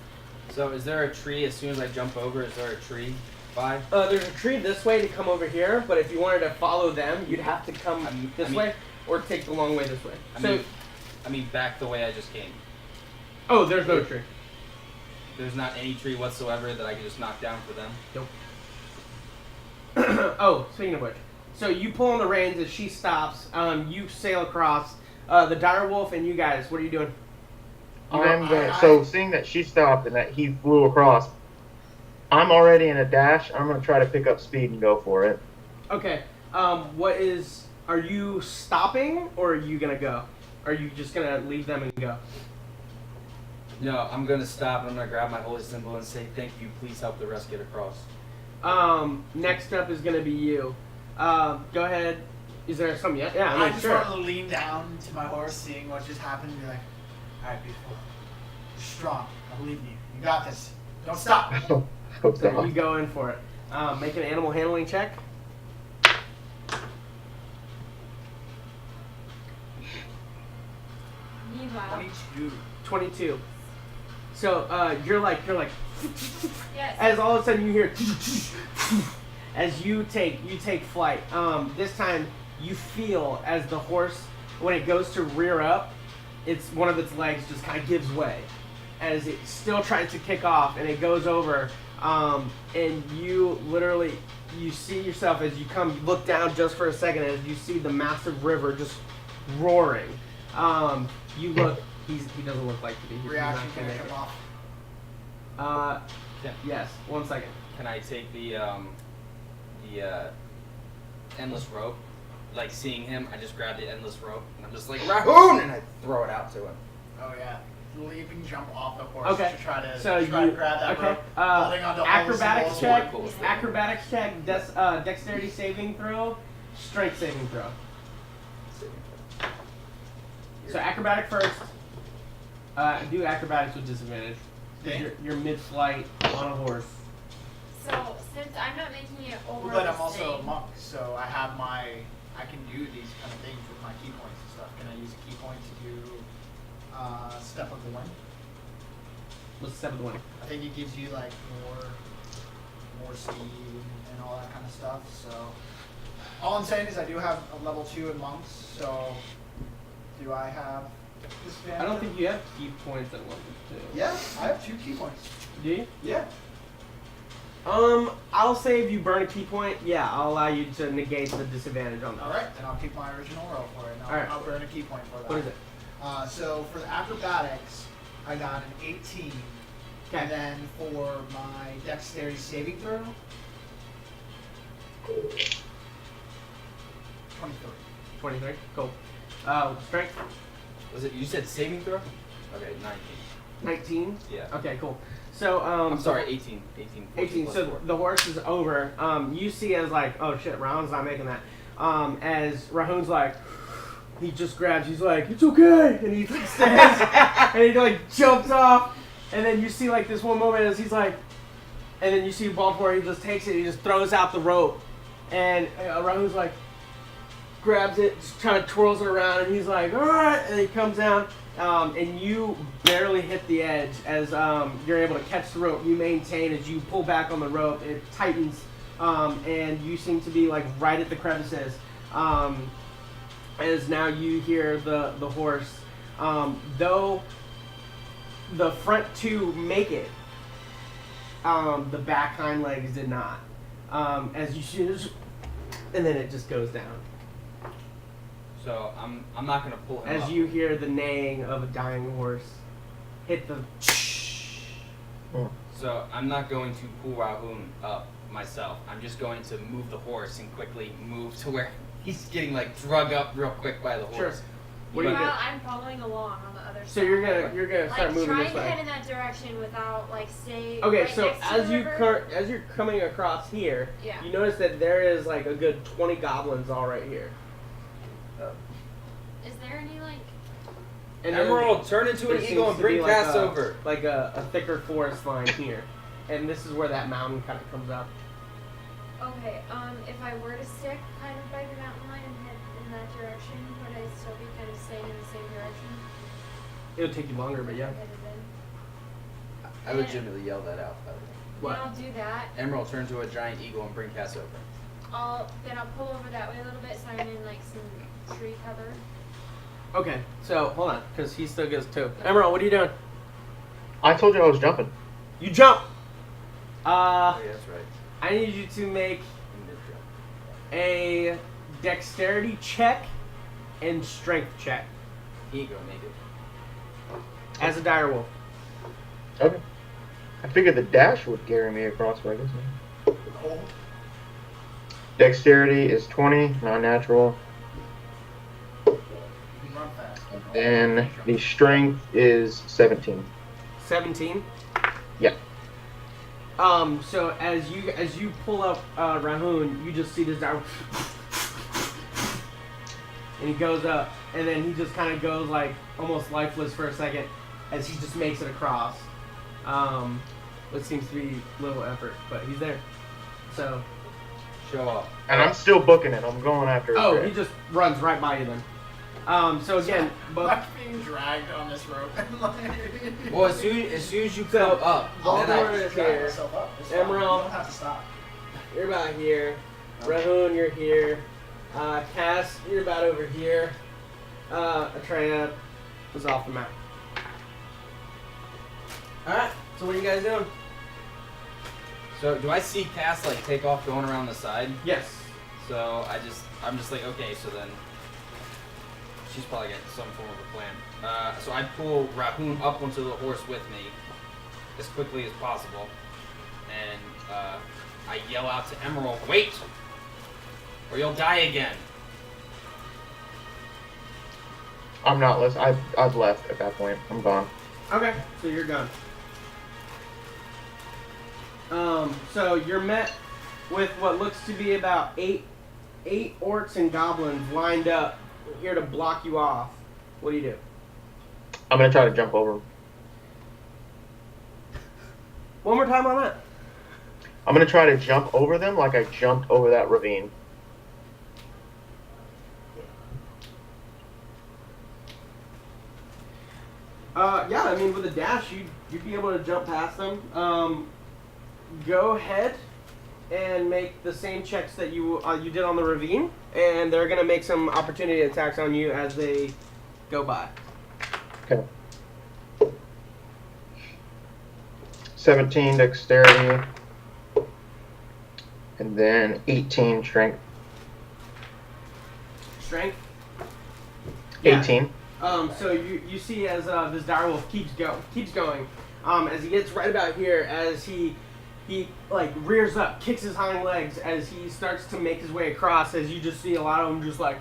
So is there a tree as soon as I jump over? Is there a tree by? There's a tree this way to come over here, but if you wanted to follow them, you'd have to come this way or take the long way this way. I mean back the way I just came. Oh, there's no tree. There's not any tree whatsoever that I can just knock down for them. Nope. Oh, speaking of which, so you pull on the reins as she stops. You sail across. The direwolf and you guys, what are you doing? So seeing that she stopped and that he flew across, I'm already in a dash. I'm gonna try to pick up speed and go for it. Okay. Are you stopping or are you gonna go? Are you just gonna leave them and go? No, I'm gonna stop and I'm gonna grab my holy symbol and say thank you. Please help the rest get across. Next up is gonna be you. Go ahead. Is there something yet? Yeah, I just sure. want to lean down to my horse, seeing what just happened, and be like, all right, beautiful. You're strong. I believe in you. You got this. Don't stop. Hope So so. you go in for it. Make an animal handling check. Meanwhile. 22. So you're like Yes. as all of a sudden you hear as you take flight. This time you feel as the horse, when it goes to rear up, it's one of its legs just kind of gives way as it still tries to kick off, and it goes over. And you literally see yourself as you look down just for a second as you see the massive river just roaring. You look. He doesn't look like he's Reaction not can gonna make come it. off. Yes. 1 second. Can I take the endless rope? Like seeing him, I just grab the endless rope and I'm just like Rahoon, and I throw it out to him. Oh yeah. Leaping jump off the horse Okay. to try to So try you to grab that okay? rope. Holding onto all the Acrobatics symbols. check. Cool. Acrobatics check. Dexterity saving throw. Strength saving throw. So acrobatic first. Do acrobatics with disadvantage. 'Cause Okay. you're mid-flight on a horse. So since I'm not making it over But this I'm also a thing, monk, so I can do these kind of things with my key points and stuff. Can I use a key point to do Step of the Wind? What's the step of the wind? I think it gives you like more speed and all that kind of stuff. So all I'm saying is I do have a level 2 in monks. So do I have disadvantage? I don't think you have key points at level 2. Yeah, I have 2 key points. Do you? Yeah. I'll say if you burn a key point, yeah, I'll allow you to negate the disadvantage on that. All right, then I'll keep my original roll for it. And All right. I'll burn a key point for that. What is it? So for the acrobatics, I got an 18. Okay. And then for my dexterity saving throw, 23. 23. Cool. Strength. Was it? You said saving throw? Okay, 19. 19. Yeah. Okay. Cool. So I'm sorry, 18. 18. plus So 4. the horse is over. You see as like, oh shit, Rahun's not making that. As Rahun's like, he just grabs. He's like, it's okay, and he like stands and he like jumps off. And then you see like this one moment as he's like, and then you see Baltimore. He just takes it. He just throws out the rope, and Rahun's like, grabs it, just kind of twirls it around, and he's like, all right, and he comes down. And you barely hit the edge as you're able to catch the rope. You maintain as you pull back on the rope. It tightens, and you seem to be like right at the crevices. As now you hear the horse, though the front two make it, the back hind legs did not. As you see, and then it just goes down. So I'm not gonna pull him As up. you hear the neighing of a dying horse hit the. So I'm not going to pull Rahoon up myself. I'm just going to move the horse and quickly move to where he's getting like drug up real quick by the horse. What are you Well, doing? I'm following along on the other So side. you're gonna start like moving trying this to head way. in that direction without like stay. Okay, right so next to as the you river. as you're coming across here, Yeah. you notice that there is like a good 20 goblins all right here. Is there any like? And then Emerald, turn into there an seems eagle and to bring be like Cass a- over. Like a thicker forest line here, and this is where that mountain kind of comes up. Okay. If I were to stick kind of by the mountain line and head in that direction, would I still be kind of staying in the same direction? It'll take you longer, but yeah. If I headed in? I legitimately yelled that out, by the way. What? Then I'll do that. Emerald, turn into a giant eagle and bring Cass over. I'll pull over that way a little bit so I'm in like some tree cover. Okay, so hold on, because he still gets two. Emerald, what are you doing? I told you I was jumping. You jump. Oh, yeah, that's right. I need you to make You did jump. a dexterity check and strength check He ain't gonna make it. as a direwolf. Okay. I figured the dash would carry me across, but I guess not. Oh, Dexterity is 20, non-natural. you can run fast. Then the strength is 17. 17. Yeah. So as you pull up Rahun, you just see this direwolf, and he goes up, and then he just kind of goes like almost lifeless for a second as he just makes it across. What seems to be little effort, but he's there. So, Show up. And I'm still booking it. I'm going after oh, Atreya. he just runs right by you then. So again, but I'm being dragged on this rope. Well, as soon as you come up, I'll then Voldemort I, is drag here. myself up. It's fine. You Emerald. don't have to stop. You're about here. Rahun, you're here. Cass, you're about over here. Atreya was off the map. Alright, so what are you guys doing? so do I see Cass like take off going around the side? Yes. So I'm just like, okay, so then she's probably got some form of a plan. So I pull Rahun up onto the horse with me as quickly as possible, and I yell out to Emerald, "Wait, or you'll die again." I'm not listening. I've left at that point. I'm gone. Okay, so you're gone. So you're met with what looks to be about eight orcs and goblins lined up here to block you off. What do you do? I'm gonna try to jump over. One more time on that. I'm gonna try to jump over them like I jumped over that ravine. Yeah, I mean with a dash, you'd be able to jump past them. Go ahead and make the same checks that you did on the ravine, and they're gonna make some opportunity attacks on you as they go by. Okay. 17 dexterity, and then 18 strength. Strength. Yeah. 18. So you see as this direwolf keeps going, as he gets right about here, as he like rears up, kicks his hind legs as he starts to make his way across. As you just see a lot of them just like,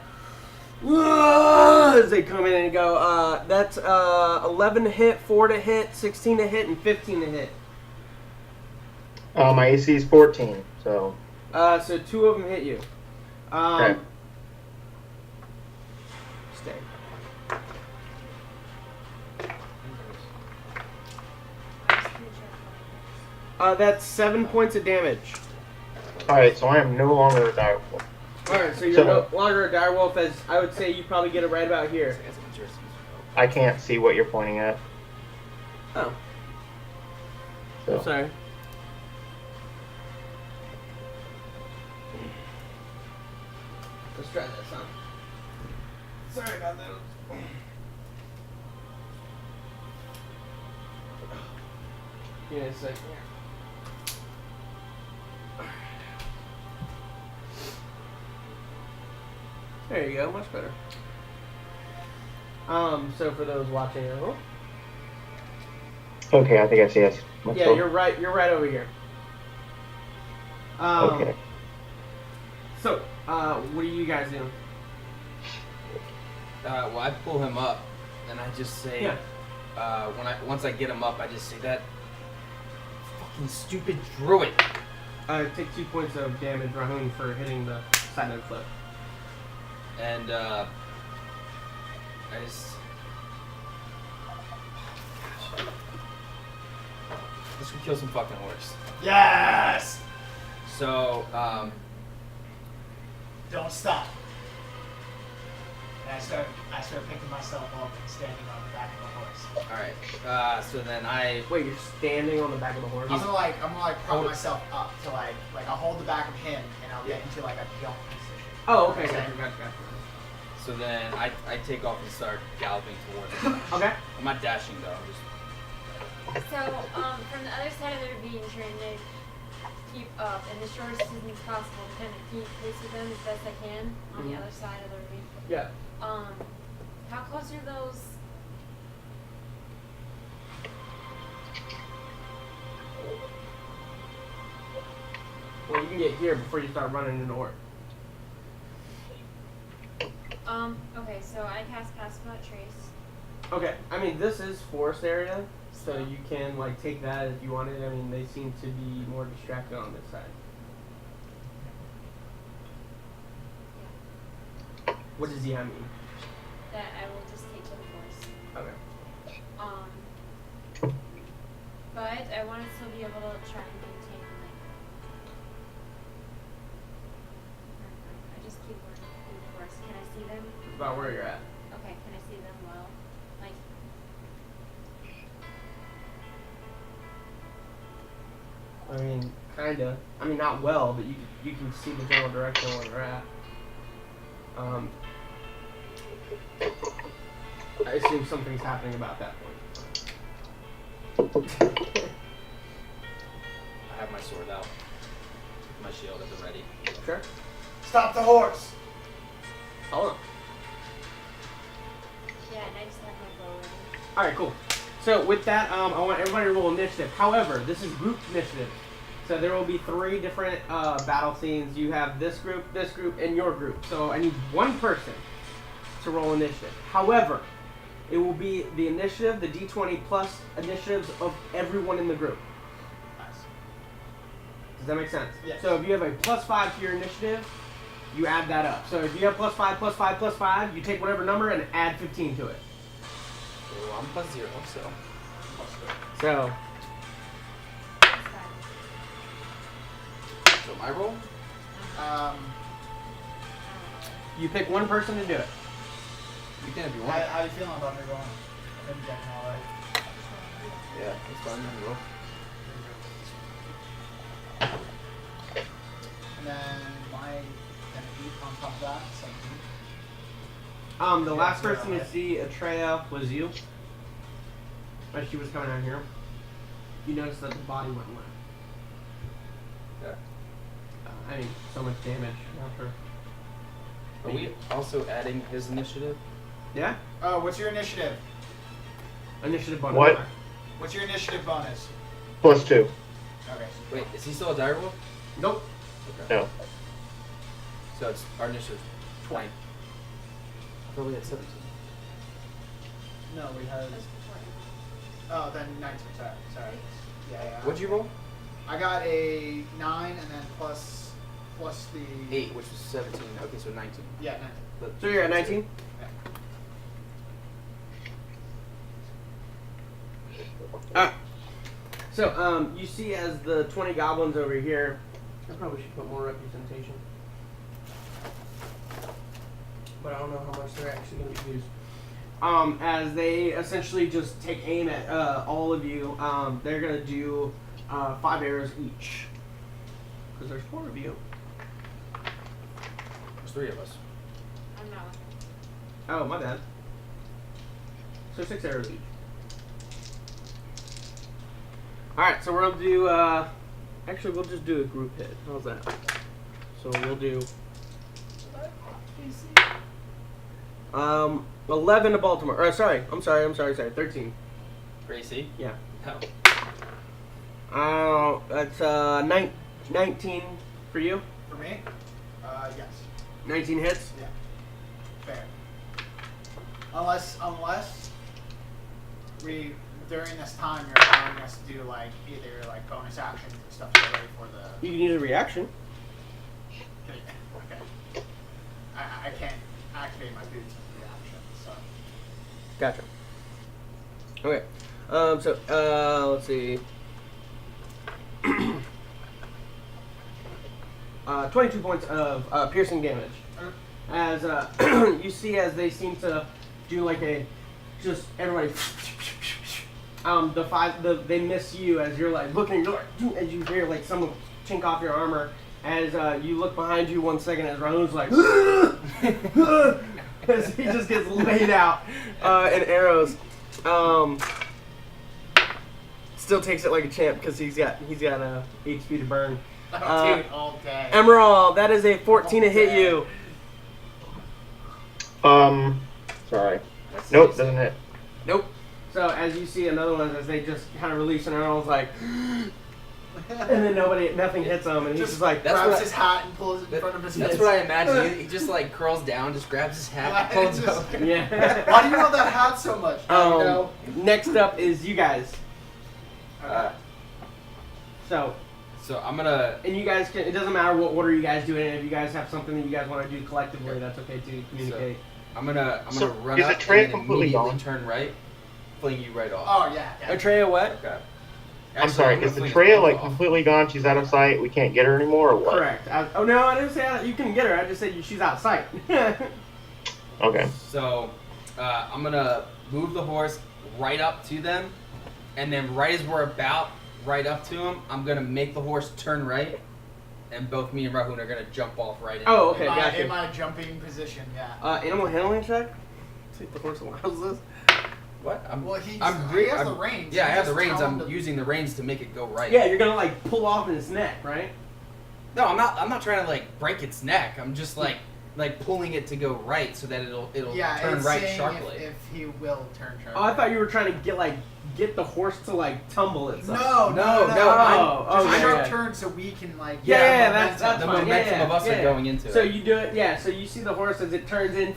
"Whoa," as they come in and go. That's 11 to hit, 4 to hit, 16 to hit, and 15 to hit. My AC is 14, so So 2 of them hit you. okay. Stay. That's 7 points of damage. Alright, so I am no longer a direwolf. Alright, so you're So- no longer a direwolf, as I would say you probably get it right about here. I can't see what you're pointing at. Oh, So. I'm sorry. Let's try this on. Sorry about that. Give me a second here. There you go, much better. So for those watching at home, Okay, I think I see us. yeah, you're right over here. Okay. So, what are you guys doing? Well, I pull him up, and I just say, Yeah. Once I get him up, I just say that fucking stupid druid. Take 2 points of damage, Rahun, for hitting the side of the cliff. And I just. This would kill some fucking horse. Yes! So, Don't stop. And I start picking myself up and standing on the back of the horse. alright. So then I. Wait, you're standing on the back of the horse? I'm gonna prop Hold it. myself up to like I'll hold the back of him and I'll get into like a jump position. Oh, okay. Okay. Gotcha. So then I take off and start galloping towards him. Okay. I'm not dashing though. I'm just. So, from the other side of the ravine, trying to keep up, and as short as possible to kind of keep pace with them as best I can on the other side of the ravine. Yeah. How close are those? Well, you can get here before you start running into orc. Okay, so I cast Pass Without Trace. Okay, I mean, this is forest area, so you can, like, take that if you wanted. I mean, they seem to be more distracted on this side. What does Yah mean? That I will just take to the forest. Okay. But I want to still be able to try and maintain, like, I just keep working through the forest. Can I see them? It's about where you're at. Okay, can I see them well? Like, I mean, kinda. I mean, not well, but you can see the general direction where they're at. I assume something's happening about that point. I have my sword out. With my shield at the ready. Sure. Stop the horse! Hold on. yeah, and I just have my bow ready. All right, cool. So with that, I want everybody to roll initiative. However, this is group initiative. So there will be 3 different battle scenes. You have this group, and your group. So I need one person to roll initiative. However, it will be the initiative, the D20 plus initiatives of everyone in the group. Nice. Does that make sense? Yes. So if you have a +5 to your initiative, you add that up. So if you have +5, +5, +5, you take whatever number and add 15 to it. Well, I'm +0, so. So That's fine. So my roll? you pick one person to do it. You can if you want. How you feeling about me going? I've been getting all right. Yeah, that's fine. You can roll. And then my energy on top of that, 17. The Yeah, last zero, person to right? see Atreya was you. As she was coming out here, you noticed that the body went limp. Yeah. I mean, so much damage after. Are we also adding his initiative? Yeah? Oh, what's your initiative? Initiative bonus. What? What's your initiative bonus? +2. Okay. Wait, is he still a direwolf? Nope. Okay. No. So it's our initiative 20. I thought we had 17. No, we had. That's before you. Oh, then 19. Sorry. Yeah. What'd you roll? I got a 9 and then plus the 8, which was 17. Okay, so 19. Yeah, 19. So you're at 19? Yeah. So, you see as the 20 goblins over here, I probably should put more representation. But I don't know how much they're actually going to be used. As they essentially just take aim at all of you, they're going to do 5 arrows each. Because there's 4 of you. There's 3 of us. I'm not looking. Oh, my bad. So 6 arrows each. Alright, so we'll do, actually we'll just do a group hit. How's that? So we'll do, 11 to Baltimore. Or, sorry, I'm sorry, 13. Gracie? Yeah. No. That's, 19 for you? For me? Yes. 19 hits? Yeah. Fair. Unless we during this time you're allowing us to do like either like bonus actions and stuff to get ready for the. You can use a reaction. Okay. I can't activate my boots in reaction, so. Gotcha. Okay. Let's see. 22 points of piercing damage. As you see, as they seem to do like a, just everybody. They miss you as you're like looking, as you hear like someone chink off your armor. As you look behind you 1 second, as Rahoon's like, as he just gets laid out in arrows. Still takes it like a champ because he's got HP to burn. Dude, all day. Emerald, that is a 14 to hit you. Sorry. Nope, doesn't hit. Nope. So as you see another one, as they just kind of release an arrow, like, and then nothing hits him, and he's just like grabs his hat and pulls it in front of his face. That's what I imagine. He just like curls down, just grabs his hat, pulls it over. Yeah. Why do you love that hat so much? Next up is you guys. So I'm gonna. And you guys can. It doesn't matter what order you guys do it in. If you guys have something that you guys want to do collectively, that's okay to communicate. So, I'm gonna run is up Atreya and then completely immediately gone? turn right, fling you right off. Oh yeah. Atreya, what? Okay. I'm Actually, sorry, gonna is fling Atreya us like off. completely gone? She's out of sight. We can't get her anymore, or what? Correct. Oh no, I didn't say that. You can get her. I just said she's out of sight. Okay. So I'm gonna move the horse right up to them, and then right as we're about right up to him, I'm gonna make the horse turn right, and both me and Rahoon are gonna jump off right into Oh, him. okay, gotcha. In my jumping position, yeah. Animal handling check. See if the horse allows this. What? He has the reins. Yeah, I You have the just reins. tell him I'm to- using the reins to make it go right. Yeah, you're gonna like pull off in its neck, right? No, I'm not trying to like break its neck. I'm just like pulling it to go right so that it'll turn it's right saying sharply. If he will turn sharply. Oh, I thought you were trying to get the horse to like tumble itself. No. Oh, Just okay, sharp yeah. turn so we can like. Yeah, momentum. that's the fine. momentum Yeah, of us yeah. are going into So it. you do it, yeah. So you see the horse as it turns in,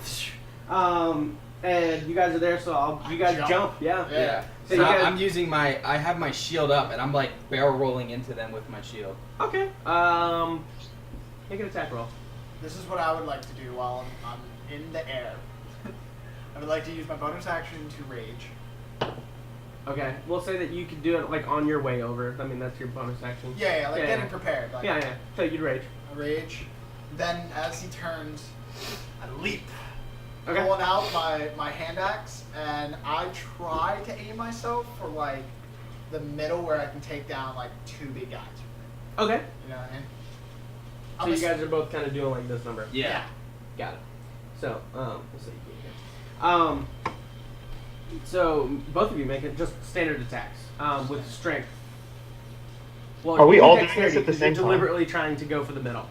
and you guys are there. So you guys jump, yeah. Yeah. So So you guys- I'm using I have my shield up, and I'm like barrel rolling into them with my shield. Okay. Make an attack roll. This is what I would like to do while I'm in the air. I would like to use my bonus action to rage. Okay. We'll say that you could do it like on your way over. I mean, that's your bonus action. Yeah, like Yeah, getting yeah. prepared. Like, Yeah. So you'd rage. I rage. Then as he turns, I leap. Okay. Pulling out my hand axe, and I try to aim myself for like the middle where I can take down like two big guys. Okay. You know what I mean? So you guys are both kind of doing like this number. Yeah. Got it. So, let's see. So both of you make it just standard attacks with strength. Well, Are we you all do doing this at the dexterity, 'cause same you're time? deliberately trying to go for the middle.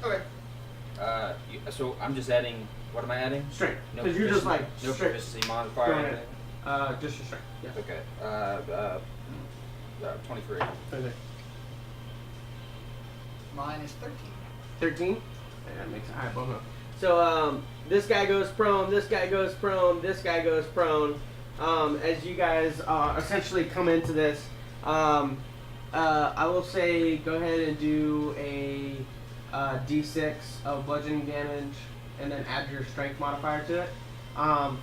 Okay. So I'm just adding. What am I adding? Strength. No Because you're just proficiency- like no straight. proficiency modifier. Go or ahead. anything? Just your strength. Yeah. Okay. 23. Okay. Mine is 13. 13? Yeah, that makes it high. Both of them. So this guy goes prone, this guy goes prone, this guy goes prone. As you guys essentially come into this, I will say go ahead and do a D6 of bludgeoning damage and then add your strength modifier to it.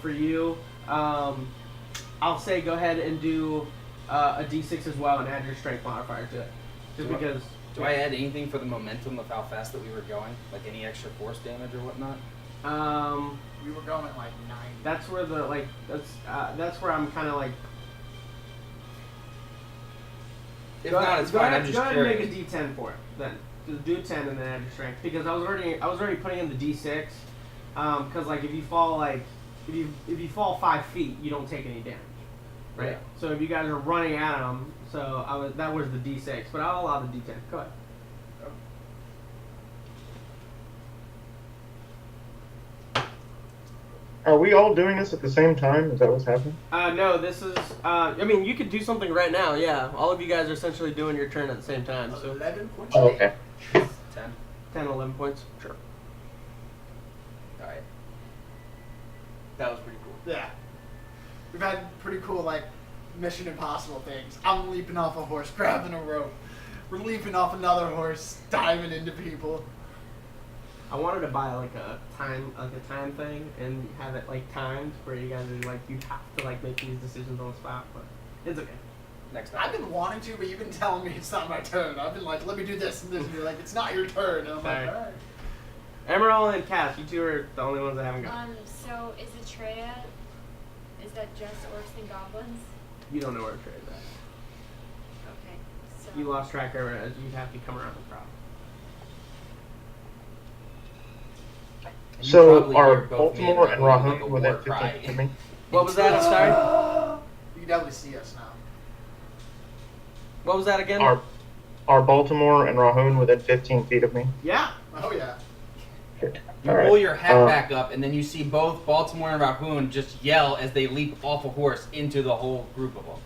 For you, I'll say go ahead and do a D6 as well and add your strength modifier to it. Just Do I- because. Do I add anything for the momentum of how fast that we were going? Like any extra force damage or whatnot? We were going like 9. That's where that's where I'm kind of like. If not, it's fine. I'm just go ahead curious. and make a D10 for it then. Just do 10 and then add your strength because I was already putting in the D6. Because like if you fall 5 feet, you don't take any damage, right? Yeah. So if you guys are running at them, that was the D6, but I'll allow the D10. Go ahead. Are we all doing this at the same time? Is that what's happening? No, this is. I mean, you could do something right now. Yeah, all of you guys are essentially doing your turn at the same time. So 11 points. Oh, okay. 10. 10, 11 points. Sure. Alright. That was pretty cool. Yeah. We've had pretty cool, like, Mission Impossible things. I'm leaping off a horse, grabbing a rope. We're leaping off another horse, diving into people. I wanted to buy like a time thing and have it like timed where you guys are like you have to like make these decisions on the spot, but it's okay. Next time. I've been wanting to, but you've been telling me it's not my turn. I've been like, let me do this and this, and you're like, it's not your turn. And I'm Sorry. like, alright. Emerald and Cass, you two are the only ones that haven't gone. So is Atreya, is that just orcs and goblins? You don't know where Atreya's at. Okay, so. You lost track of her as you have to come around the crowd. And you So probably are hear both me Baltimore and Rahul like Rahun a within war 15 cry. feet of me? What was that? I'm sorry. You can definitely see us now. What was that again? Are Baltimore and Rahun within 15 feet of me? Yeah. Oh, yeah. Good. You All right. pull your hat back up, and then you see both Baltimore and Rahun just yell as they leap off a horse into the whole group of them.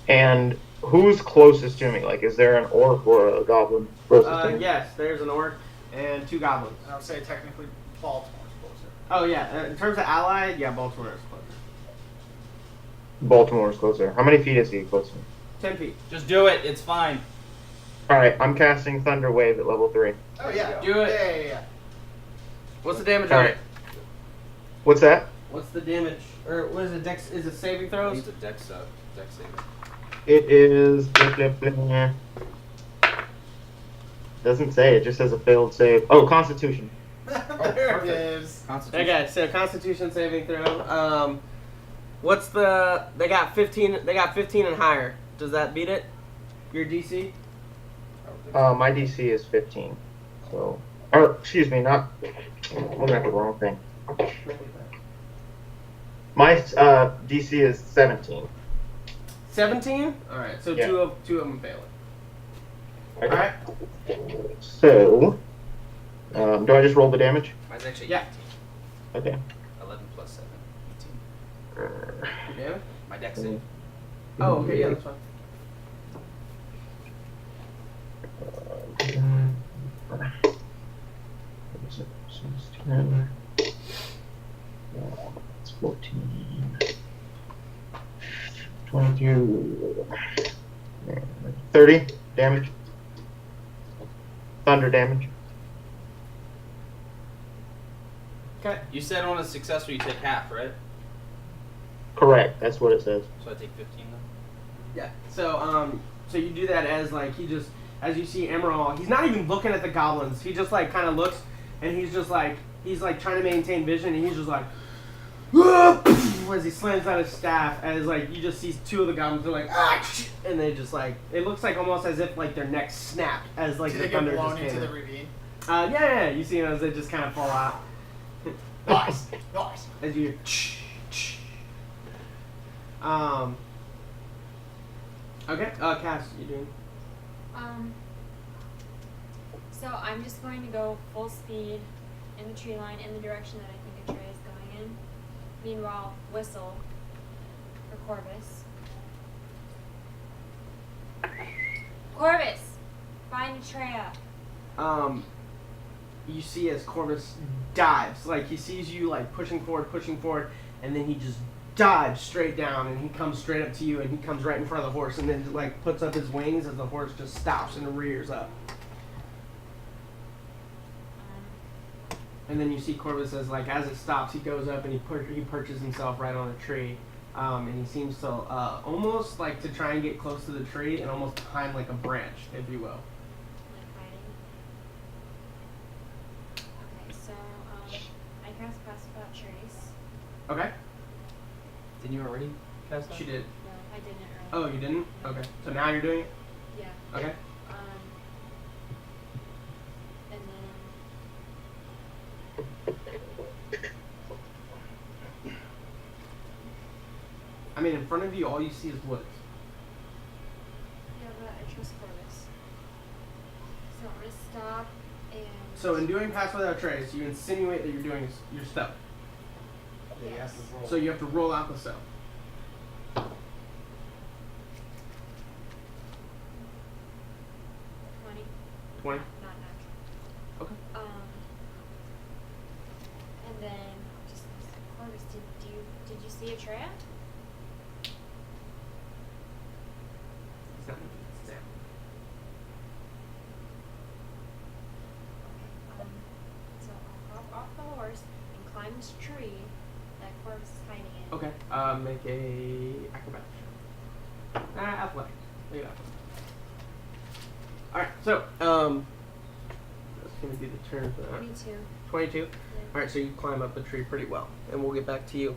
And who's closest to me? Like, is there an orc or a goblin closest to me? Yes, there's an orc and two goblins. And I would say technically Baltimore's closer. Oh yeah, in terms of allied, yeah, Baltimore is closer. Baltimore's closer. How many feet is he close to me? 10 feet. Just do it. It's fine. All right, I'm casting Thunder Wave at level 3. Oh, yeah. Do it. Yeah. What's the damage All on right. it? What's that? What's the damage? Or what is it? Dex? Is it saving throws? Use the dex saving. It is. Doesn't say. It just says a failed save. Oh, Constitution. there it perfect. is. Constitution. Okay, so Constitution saving throw. What's the? They got 15. They got 15 and higher. Does that beat it? Your DC? My DC is 15. So, or excuse me, not. Looking at the wrong thing. My DC is 17. 17. All right. So Yeah. two of them fail it. Okay. All right. So, do I just roll the damage? Mine's actually Yeah. Okay. 11 plus 7. 18. Your damage? My dex save. Oh, okay. Yeah, that's fine. It's 14. 22. 30 damage. Thunder damage. Okay. You said on a successful you take half, right? Correct. That's what it says. So I take 15 then? Yeah. So you do that as like he just as you see Emerald, he's not even looking at the goblins. He just like kind of looks and he's like trying to maintain vision and he's just like as he slams out his staff as like you just see two of the goblins are like and they just like it looks like almost as if like their necks snapped as like Did the they get thunder blown just into came the in. ravine? Yeah, you see them as they just kind of fall out. Nice. Nice. As you okay, Cass, you doing? So I'm just going to go full speed in the tree line in the direction that I think Atreya is going in. Meanwhile, whistle for Corvus. Corvus, find Atreya. You see as Corvus dives, like he sees you like pushing forward, and then he just dives straight down, and he comes straight up to you, and he comes right in front of the horse, and then like puts up his wings as the horse just stops and rears up. And then you see Corvus as like as it stops, he goes up and he perches himself right on a tree, and he seems to almost like to try and get close to the tree and almost climb like a branch, if you will. Like hiding. Okay, so I cast Pass Without Trace. Okay, Didn't you already cast that? she did. No, I didn't Oh, earlier. you didn't? Okay, so now you're doing it. Yeah. Okay. And then I mean, in front of you, all you see is woods. yeah, but I trust Corvus. So I'm gonna stop and. So in doing Pass Without Trace, you insinuate that you're doing your stealth. Yeah, you have to roll. So you have to roll out the stealth. 20. Not natural. Okay. And then I'll just use Corvus Did you see Atreya? He's not moving. He's down. So I'll hop off the horse and climb this tree that corpse is hiding in. Okay. Make a acrobatics. Athletics. Leave it athletics. All right. So that's gonna be the turn for that. 22. 22. Yeah. All right. So you climb up the tree pretty well, and we'll get back to you.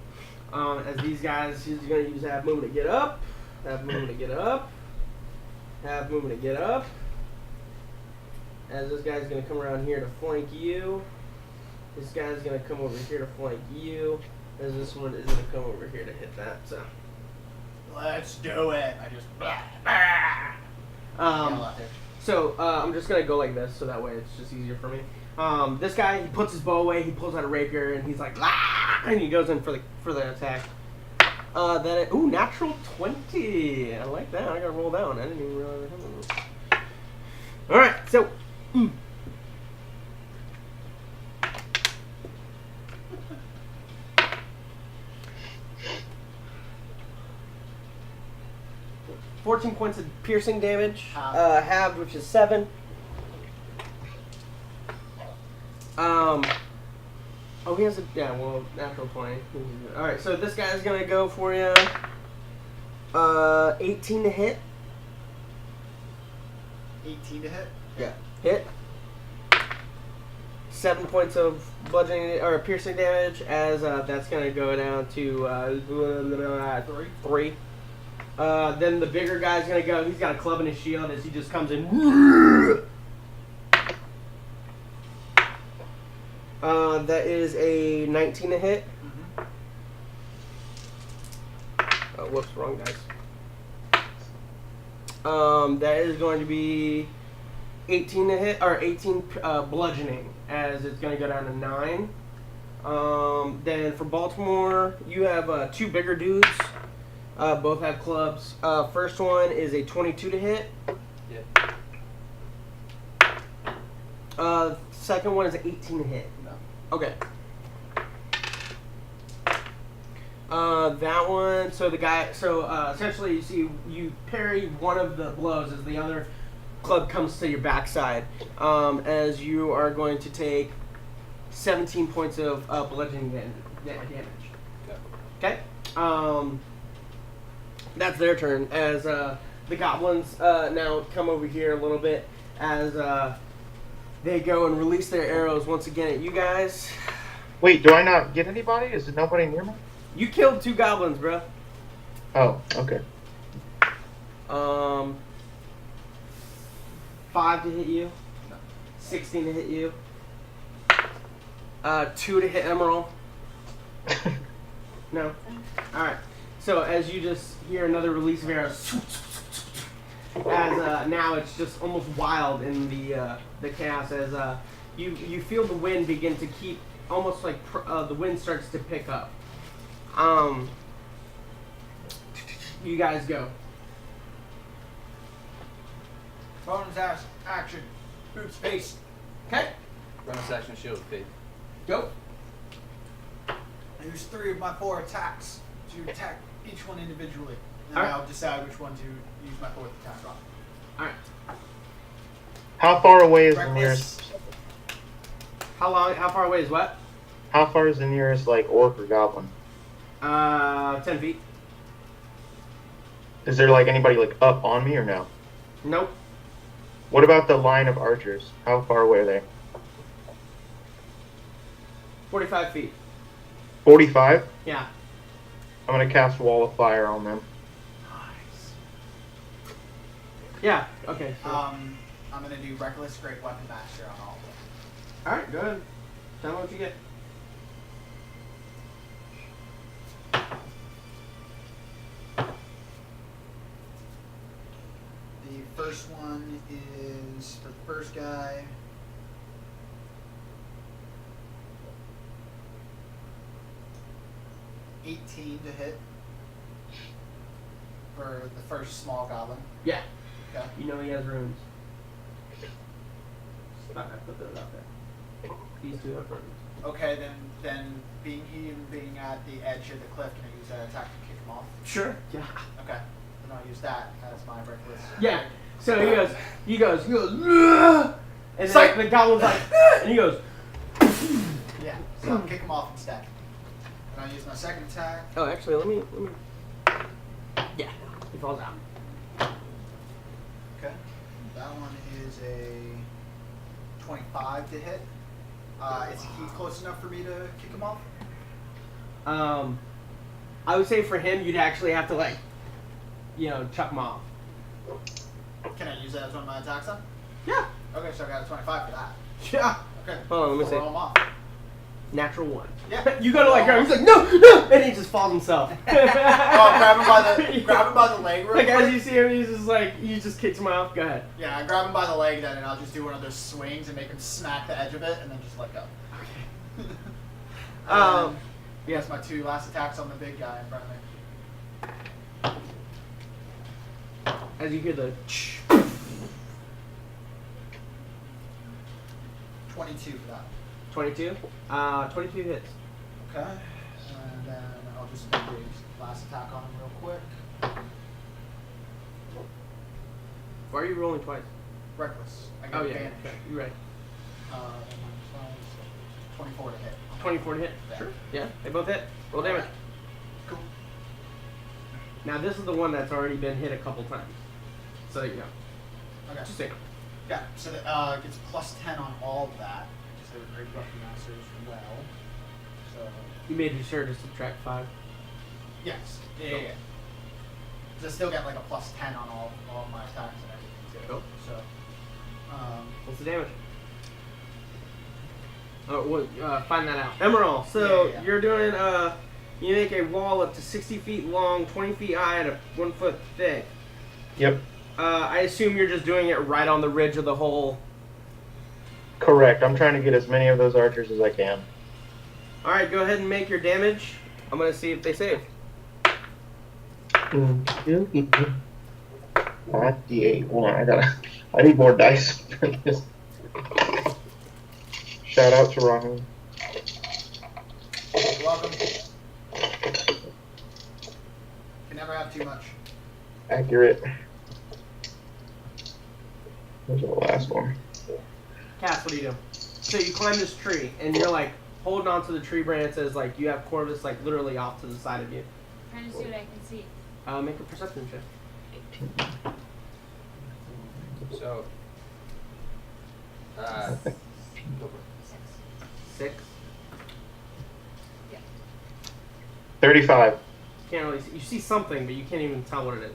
As these guys, he's gonna use have movement to get up, have movement to get up, have movement to get up. As this guy's gonna come around here to flank you. This guy's gonna come over here to flank you. As this one is gonna come over here to hit that. So. Let's do it. I just yell out there. So I'm just gonna go like this, so that way it's just easier for me. This guy, he puts his bow away, he pulls out a rapier, and he's like, "Ah!" and he goes in for the attack. Natural 20. I like that. I gotta roll that one. I didn't even realize I had one. All right, so. 14 points of piercing damage, halved, which is 7. He has natural 20. Alright, so this guy's gonna go for you. 18 to hit. 18 to hit? Yeah. Hit. 7 points of bludgeoning or piercing damage, as that's gonna go down to 3. Then the bigger guy's gonna go. He's got a club in his shield as he just comes in. That is a 19 to hit. Oh, whoops, wrong dice. That is going to be 18 to hit, or 18 bludgeoning, as it's going to go down to 9. Then for Baltimore, you have 2 bigger dudes. Both have clubs. First one is a 22 to hit. Yeah. Second one is an 18 to hit. No. Okay. That one. So the guy. So essentially, you see, you parry one of the blows as the other club comes to your backside. As you are going to take 17 points of bludgeoning damage. Okay. Okay. That's their turn. As the goblins now come over here a little bit as they go and release their arrows once again at you guys. Wait, do I not get anybody? Is there nobody near me? You killed 2 goblins, bro. Oh, okay. 5 to hit you. No. 16 to hit you. 2 to hit Emerald. No. All right. So as you just hear another release of arrows, as now it's just almost wild in the chaos, as you feel the wind begin to keep almost like the wind starts to pick up. You guys go. Bonus action. Boots face. Okay. Bonus action shield of faith. Go. I use 3 of my 4 attacks to attack each one individually. And Alright. I'll decide which one to use my 4th attack on. All right. How far away is the Reckless. nearest? How far away is what? How far is the nearest like orc or goblin? 10 feet. Is there like anybody like up on me or no? Nope. What about the line of archers? How far away are they? 45 feet. 45? Yeah. I'm gonna cast Wall of Fire on them. Nice. Yeah. Okay. So. I'm gonna do Reckless Great Weapon Master on all of them. All right. Go ahead. Tell me what you get. The first one is for the first guy. $18 to hit for the first small goblin. Yeah. Okay. You know he has runes. Thought I put those out there. These two have burned. Okay, then being at the edge of the cliff, can I use that attack to kick him off? Sure. Yeah. Okay, then I'll use that as my reckless. Yeah. So he goes, "Ugh!" And then the goblin's like, and he goes. Yeah. So I'll kick him off instead. And I'll use my second attack. Oh, actually, let me. Yeah, he falls out. Okay. That one is a 25 to hit. Is he close enough for me to kick him off? I would say for him, you'd actually have to chuck him off. Can I use that as one of my attacks then? Yeah. Okay, so I got a 25 for that. Yeah. Okay. Hold on, let me see. Roll him off. Natural 1. Yeah. You gotta grab him. He's like, no, and he just falls himself. Grab him by the leg real Like quick. as you see him, he's just like, he just kicks him off. Go ahead. Yeah, I grab him by the leg then, and I'll just do one of those swings and make him smack the edge of it, and then just let go. Okay. Yes, my 2 last attacks on the big guy in front of me. As you hear the 22 for that. 22. 22 hits. Okay. And then I'll just do the last attack on him real quick. Why are you rolling twice? Reckless. I get Oh yeah. advantage. Okay. You're right. 24 to hit. 24 to hit. Yeah. Sure. Yeah. They both hit. Roll damage. Cool. Now this is the one that's already been hit a couple times. So you know. Okay. Just saying. Yeah, so that gets plus 10 on all of that. Because they were great weapon masters as well. So, You made sure to subtract 5. yes. Yeah. So I still get like a plus 10 on all of my attacks and everything too. Cool. So, What's the damage? Oh, well, find that out. Emerald. So Yeah. you're doing you make a wall up to 60 feet long, 20 feet high, and 1 foot thick. Yep. I assume you're just doing it right on the ridge of the hole. Correct. I'm trying to get as many of those archers as I can. All right, go ahead and make your damage. I'm gonna see if they save. 5d8. Hold on, I need more dice for this. Shout out to Rahul. you're welcome. Can never have too much. Accurate. Those are the last one. Cass, what do you do? So you climb this tree, and you're like holding onto the tree branches, like you have Corvus like literally off to the side of you. Trying to see what I can see. Make a perception check. So, 6. 35. Can't really see. You see something, but you can't even tell what it is.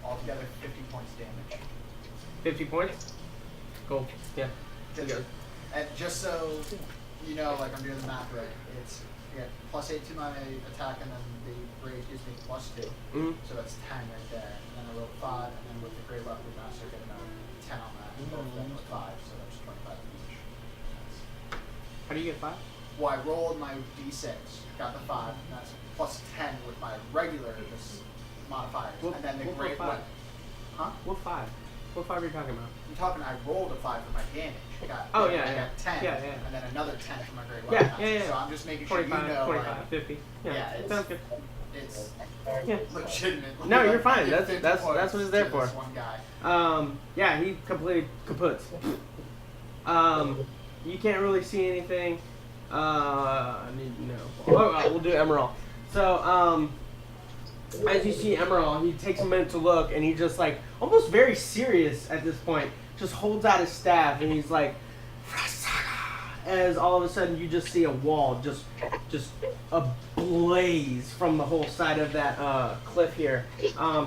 Altogether, 50 points damage. 50 points. Cool. Yeah. Just, Good. and just so you know, like I'm doing the math right, it's plus 8 to my attack, and then the rage gives me plus 2. Mm-hmm. So that's 10 right there. And then I rolled 5, and then with the Great Weapon Master, get another 10 on that. And both of them was 5, so that's 25 each. How do you get 5? Well, I rolled my d6, got the 5, and that's plus 10 with my regular just modifiers. What- and then the what Great 5? Weapon. Huh? What 5? What 5 are you talking about? I'm talking, I rolled a 5 for my damage. I got, Oh, I yeah. got 10, Yeah. and then another 10 for my Great Yeah, Weapon Master. yeah. So I'm just making sure you 25, know, 25, like, 50. Yeah, Yeah, sounds good. it's Yeah. legitimate. No, you're fine. I give That's- 50 that's points what it's there to for. This one guy. Yeah, he completely kaputs. You can't really see anything. I need to know. Oh, we'll do Emerald. So, as you see Emerald, he takes a minute to look, and he just like almost very serious at this point. Just holds out his staff, and he's like, as all of a sudden you just see a wall just ablaze from the whole side of that cliff here,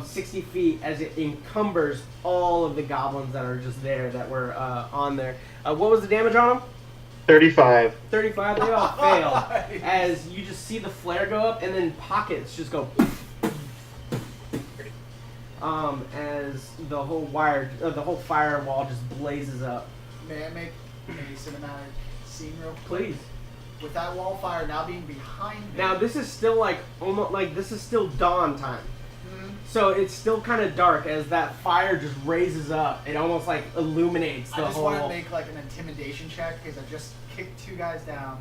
60 feet, as it encumbers all of the goblins that are just there that were on there. What was the damage on them? 35. 35. They all failed. As you just see the flare go up, and then pockets just go. As the whole the whole firewall just blazes up. May I make a cinematic scene real quick? Please. With that wall fire now being behind me. Now this is still like almost like this is still dawn time. So it's still kind of dark as that fire just raises up. It almost like illuminates the I just whole. want to make like an intimidation check because I just kicked 2 guys down,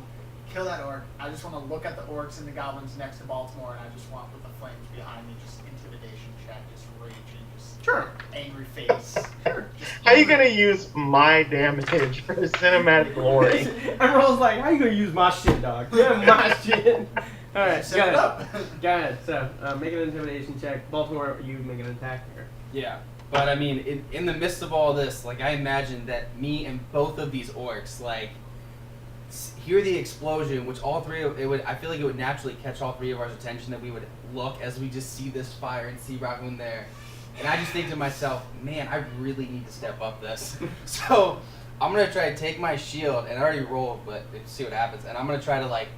kill that orc. I just want to look at the orcs and the goblins next to Baltimore, and I just want with the flames behind me, just intimidation check, just raging, just Sure. angry face. Sure. How you gonna use my damage for cinematic glory? Emerald's like, how you gonna use my shit, dog? Yeah, my shit. All right, Set go it ahead. up. Go ahead. So make an intimidation check. Baltimore, you make an attack here. Yeah, but I mean, in the midst of all this, like I imagine that me and both of these orcs, like, hear the explosion, which all three of it would. I feel like it would naturally catch all three of our attention. That we would look as we just see this fire and see Raccoon there, and I just think to myself, man, I really need to step up this. So I'm gonna try to take my shield, and I already rolled, but see what happens. And I'm gonna try to like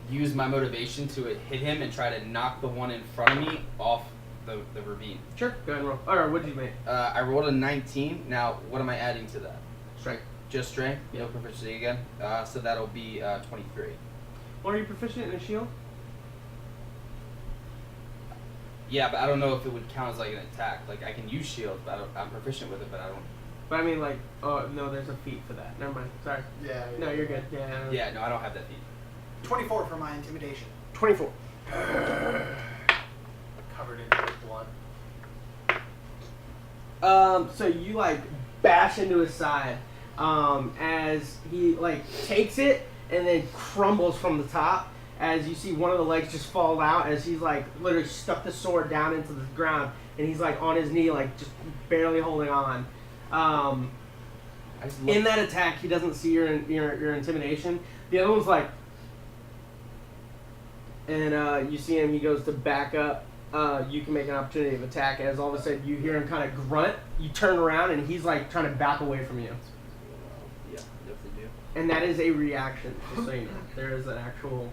use my motivation to hit him and try to knock the one in front of me off the ravine. Sure. Go ahead and roll. All right. What did you make? I rolled a 19. Now, what am I adding to that? Strength. Just strength? No proficiency again? So that'll be 23. Well, are you proficient in a shield? Yeah, but I don't know if it would count as like an attack. Like, I can use shield, but I'm proficient with it, but I don't... But I mean, like, oh no, there's a feat for that. Never mind. Sorry. Yeah. No, you're good. Yeah. Yeah, no, I don't have that feat. 24 for my intimidation. 24. Covered in blood. So you like bash into his side, as he like takes it and then crumbles from the top. As you see one of the legs just fall out, as he's like literally stuck the sword down into the ground, and he's like on his knee, like just barely holding on. I just look- In that attack, he doesn't see your intimidation. The other one's like, and you see him. He goes to back up. You can make an opportunity of attack. As all of a sudden you hear him kind of grunt. You turn around and he's like trying to back away from you. Yeah, definitely do. And that is a reaction. Just so you know, there is an actual.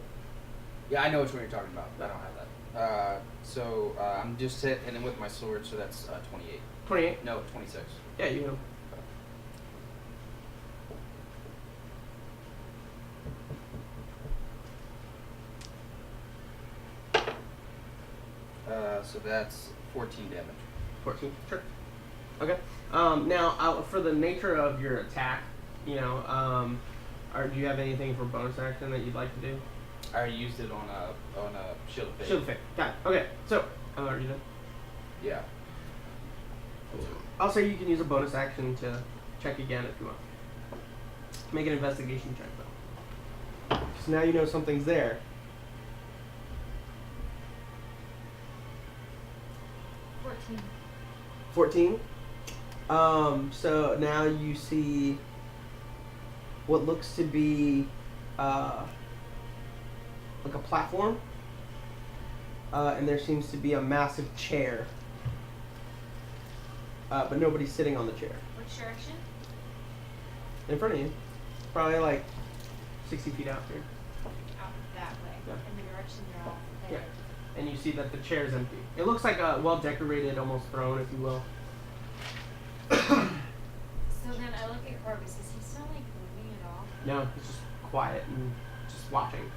Yeah, I know which one you're talking about, but I don't have that. So I'm just hitting with my sword, so that's 28. 28. No, 26. Yeah, you know. So that's 14 damage. 14. Sure. Okay. Now, for the nature of your attack, you know, do you have anything for bonus action that you'd like to do? I already used it on a shield of faith. Shield of Faith. Got it. Okay. So, are you done? Yeah. I'll say you can use a bonus action to check again if you want. Make an investigation check though. Because now you know something's there. 14. So now you see what looks to be like a platform, and there seems to be a massive chair, but nobody's sitting on the chair. Which direction? In front of you, probably like 60 feet out here. Out that way. Yeah. In the direction you're all Yeah. headed. And you see that the chair is empty. It looks like a well-decorated, almost throne, if you will. So then I look at Corvus. Is he still like moving at all? No, it's just quiet and just watching.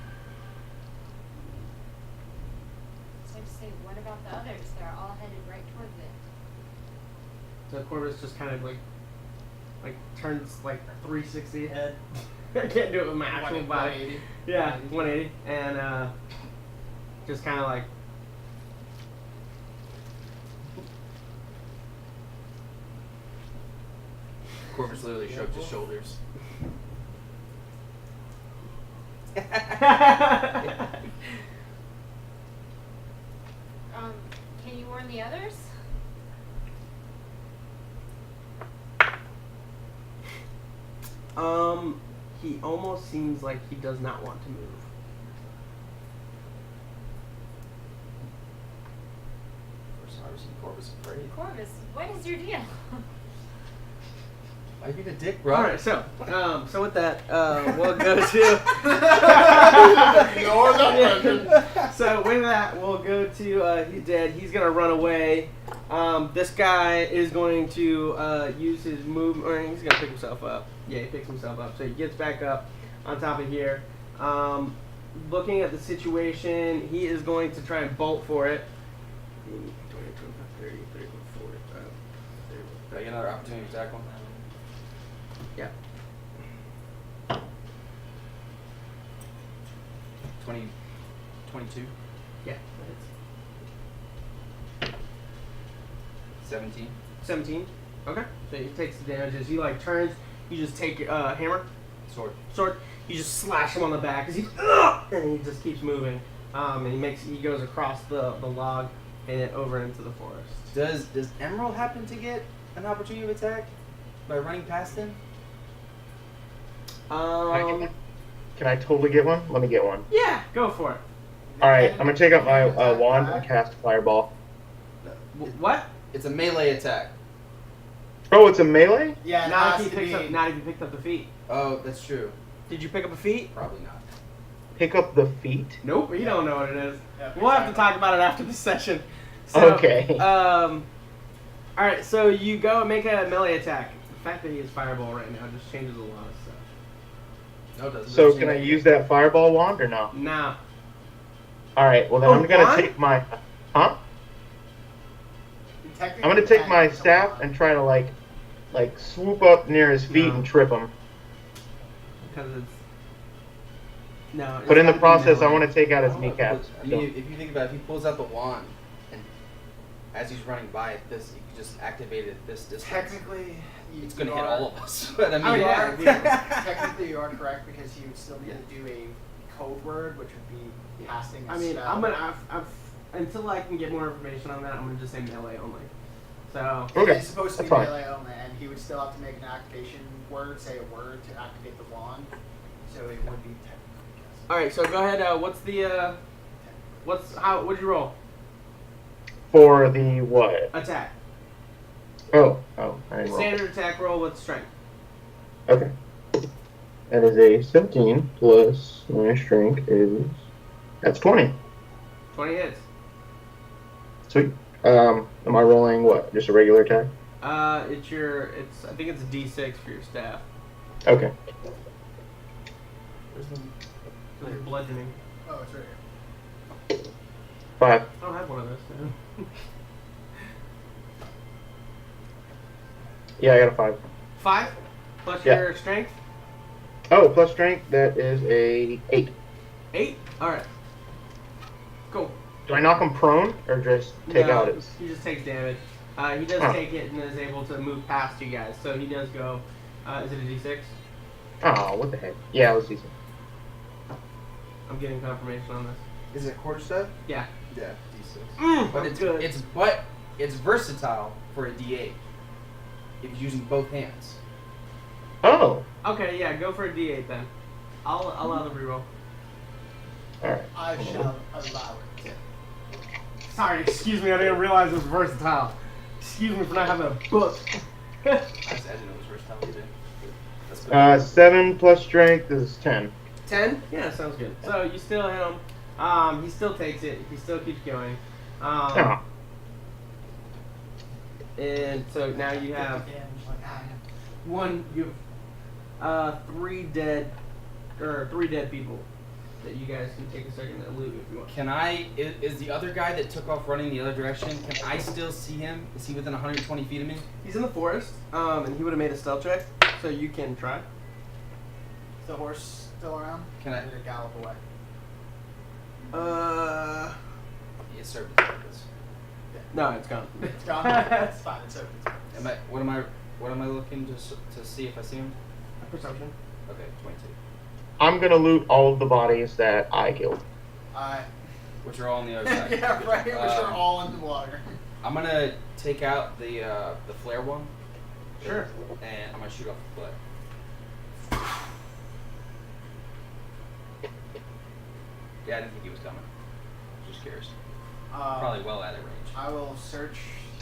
So I just say, what about the others? They're all headed right towards it. So Corvus just kind of like turns like 360 head. I can't do it with my actual body. 180. Yeah, 180, and just kind of like. Corvus literally shrugged his shoulders. Can you warn the others? He almost seems like he does not want to move. First time I've seen Corvus afraid. Corvus, what is your deal? Why you a dick, bro? All right, so with that, we'll go to. So with that, we'll go to. He's dead. He's gonna run away. This guy is going to use his move, or he's gonna pick himself up. Yeah, he picks himself up. So he gets back up on top of here. Looking at the situation, he is going to try and bolt for it. 20, Do I get another opportunity to attack one? Yeah. 22. Yeah. 17. 17. Okay. So he takes the damage as he like turns. You just take hammer, Sword. You just slash him on the back as he and he just keeps moving. And he goes across the log and then over into the forest. Does Emerald happen to get an opportunity of attack by running past him? Um. Can I totally get one? Let me get one. Yeah. Go for it. All right, I'm gonna take out my wand and cast Fireball. What? It's a melee attack. Oh, it's a melee? Yeah, it Not has if to he picks be. up. Not if you picked up the feet. Oh, that's true. Did you pick up a feet? Probably not. Pick up the feet? Nope. You don't know what it is. Yeah, We'll have to talk about it after the session. So, Okay. All right. So you go and make a melee attack. The fact that he has Fireball right now just changes a lot of stuff. No, it doesn't. So can I use that Fireball wand or no? Nah. All right. Well then Oh, I'm gonna wand? take my. Huh? Technically, I'm gonna you take can't my use a staff wand. and try to like swoop up near his feet No. and trip him. Because it's. No. But in the process, I want to take out his kneecaps. I mean, if you think about it, if he pulls out the wand and as he's running by it, this he could just activate it this distance. Technically, It's gonna hit all of us. But I mean, Oh, Yeah, yeah. technically you are correct because you would still need to do a code word, which would be casting a I mean, spell. I'm gonna. I've until I can get more information on that, I'm gonna just say melee only. So. It Okay, is supposed to be that's fine. melee only, and he would still have to make an activation word, say a word to activate the wand. So it would be technically yes. All right. So go ahead. What's the? What'd you roll? For the what? Attack. Oh, I didn't roll. Standard attack roll with strength. Okay. That is a 17 plus my strength is that's 20. 20 hits. Sweet. Am I rolling what? Just a regular attack? I think it's a D6 for your staff. Okay. So you're bludgeoning. Oh, it's right here. 5. I don't have one of those. So. Yeah, I got a 5. 5 plus Yeah. your strength. Oh, plus strength, that is a 8. 8. All right. Cool. Do I knock him prone or just take No, out his? He just takes damage. He does Huh. take it and is able to move past you guys. So he does go. Is it a D6? Oh, what the heck? Yeah, let's see. I'm getting confirmation on this. is it quarterstaff? Yeah. Yeah, D6. But I'm it's good. it's versatile for a D8 if you're using both hands. Oh, Okay. Yeah. Go for a D8 then. I'll allow the reroll. alright. I shall allow it. Sorry. Excuse me. I didn't realize it was versatile. Excuse me for not having a book. I didn't know it was versatile either. That's good. 7 plus strength is 10. 10? Yeah, sounds good. So you still hit him. He still takes it. He still keeps going. Oh. And so now you have three dead people that you guys can take a second to loot if you want. Can I? Is the other guy that took off running the other direction? Can I still see him? Is he within 120 feet of me? He's in the forest, and he would have made a stealth check, so you can try. Is the horse still around? Can I- Or did it gallop away? It served its purpose. No, it's gone. It's gone. It's fine. It's open. What am I looking to see if I see him? Perception. Okay, 22. I'm gonna loot all of the bodies that I killed. Which are all on the other side. Yeah, right. Which are Um, all in the water. I'm gonna take out the flare one. Sure. And I'm gonna shoot off the flare. Yeah, I didn't think he was coming. Just curious. Probably well out of range. I will search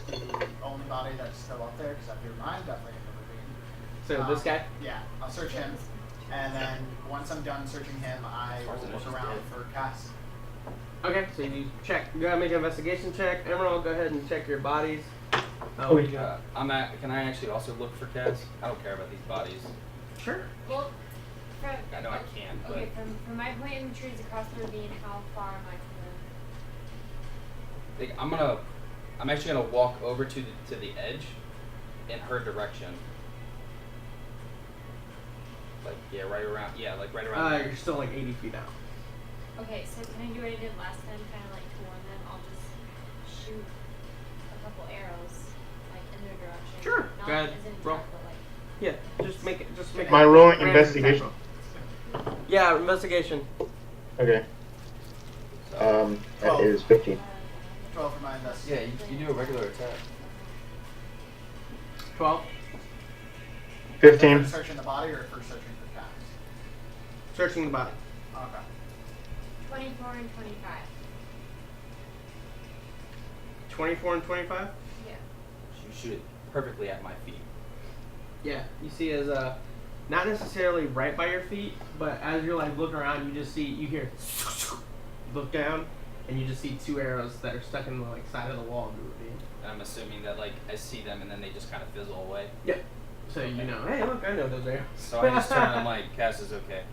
the only body that's still up there because I feel mine definitely in the ravine. So this guy? Yeah, I'll search him, and then once I'm done searching him, I As far as I will know, look she's around dead. for Cass. Okay, so you check. Go ahead and make an investigation check. Emerald, go ahead and check your bodies. Oh, What do you got? Can I actually also look for Kaz? I don't care about these bodies. Sure. Well, I know I can, but okay, from my point in the trees across the ravine, how far am I from I'm actually gonna walk over to the edge in her direction. Like right around right around. there. You're still like 80 feet out. Okay, so can I do what I did last time? Kind of like warn them. I'll just shoot a couple arrows, like in their direction. Sure. Not Go ahead. as in Roll. attack, but like. Yeah, just make it. Am I rolling random investigation? attack roll. Yeah, investigation. Okay. So, That is 15. 12 for my investigation. yeah, you do a regular attack. 12. 15. For searching the body or for searching for caps? Searching the body. Okay. 24 and 25. 24 and 25. Yeah. You shoot it perfectly at my feet. Yeah, you see as not necessarily right by your feet, but as you're like looking around, you hear look down, and you just see 2 arrows that are stuck in the like side of the wall of the ravine. And I'm assuming that like I see them and then they just kind of fizzle away. Yeah. So you know, hey, look, I know those arrows. So I just turn and I'm like, Cass is okay.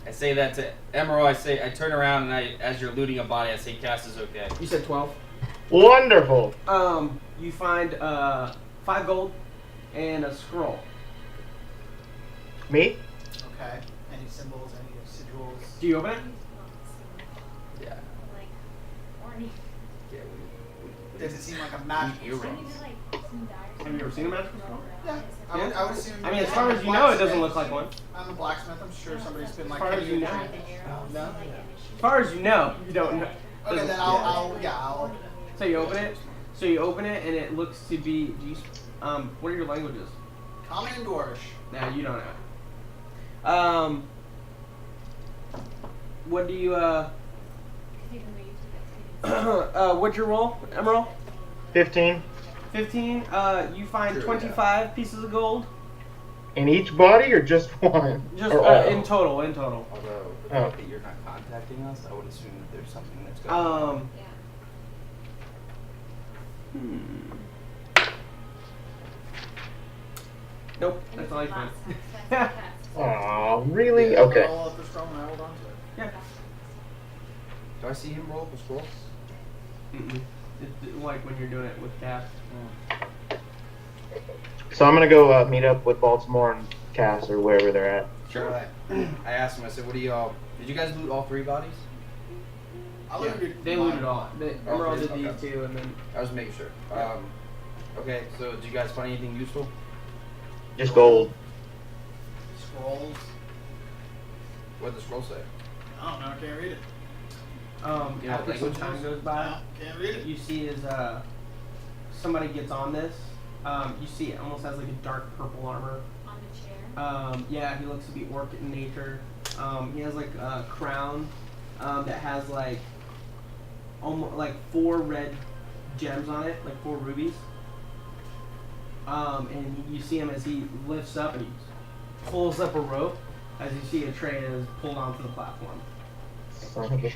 I say that to Emerald. I turn around and as you're looting a body, I say, Cass is okay. You said 12. Wonderful. You find 5 gold and a scroll. Me? Okay. Any symbols, any sigils? Do you open it? Yeah. Like, warning. Yeah. Does it seem like a magical Earrings. scroll? Maybe like some dire. Have you ever seen a magical scroll? Yeah. I would assume. I mean, as far as you know, it doesn't look like one. I'm a blacksmith. I'm sure somebody's been like. As far as you know. No? As far as you know, you don't know. Okay, then I'll open it. So you open it. So you open it, and it looks to be. Do you, what are your languages? Common and Dwarvish. Nah, you don't know. What do you what's your roll, Emerald? 15. 15. You find Sure, 25 pieces of gold. In each body or just one? Just Or all? in total. Although the Oh. fact that you're not contacting us, I would assume that there's something that's going on. Yeah. Nope, And that's it's all you the find. last time, so that's the test. Aw, really? Yeah, Okay. Roll up the scroll and I hold on to it. Yeah. Do I see him roll up a scroll? Mm-mm. It's like when you're doing it with cast. So I'm gonna go meet up with Baltimore and Cass or wherever they're at. Sure. I asked him. I said, "What do y'all? Did you guys loot all 3 bodies?" I looted They mine. looted all. Emerald did Okay. these 2, and then I was making sure. Okay. So, did you guys find anything useful? Just gold. Scrolls. What did the scroll say? I don't know. I can't read it. Yeah, after some languages? time goes by, No, can't read it. you see as somebody gets on this. You see it almost has like a dark purple armor. On the chair. Yeah, he looks to be orc in nature. He has like a crown that has like almost like 4 red gems on it, like 4 rubies. And you see him as he lifts up and he pulls up a rope. As you see, Atreya is pulled onto the platform. Son of a-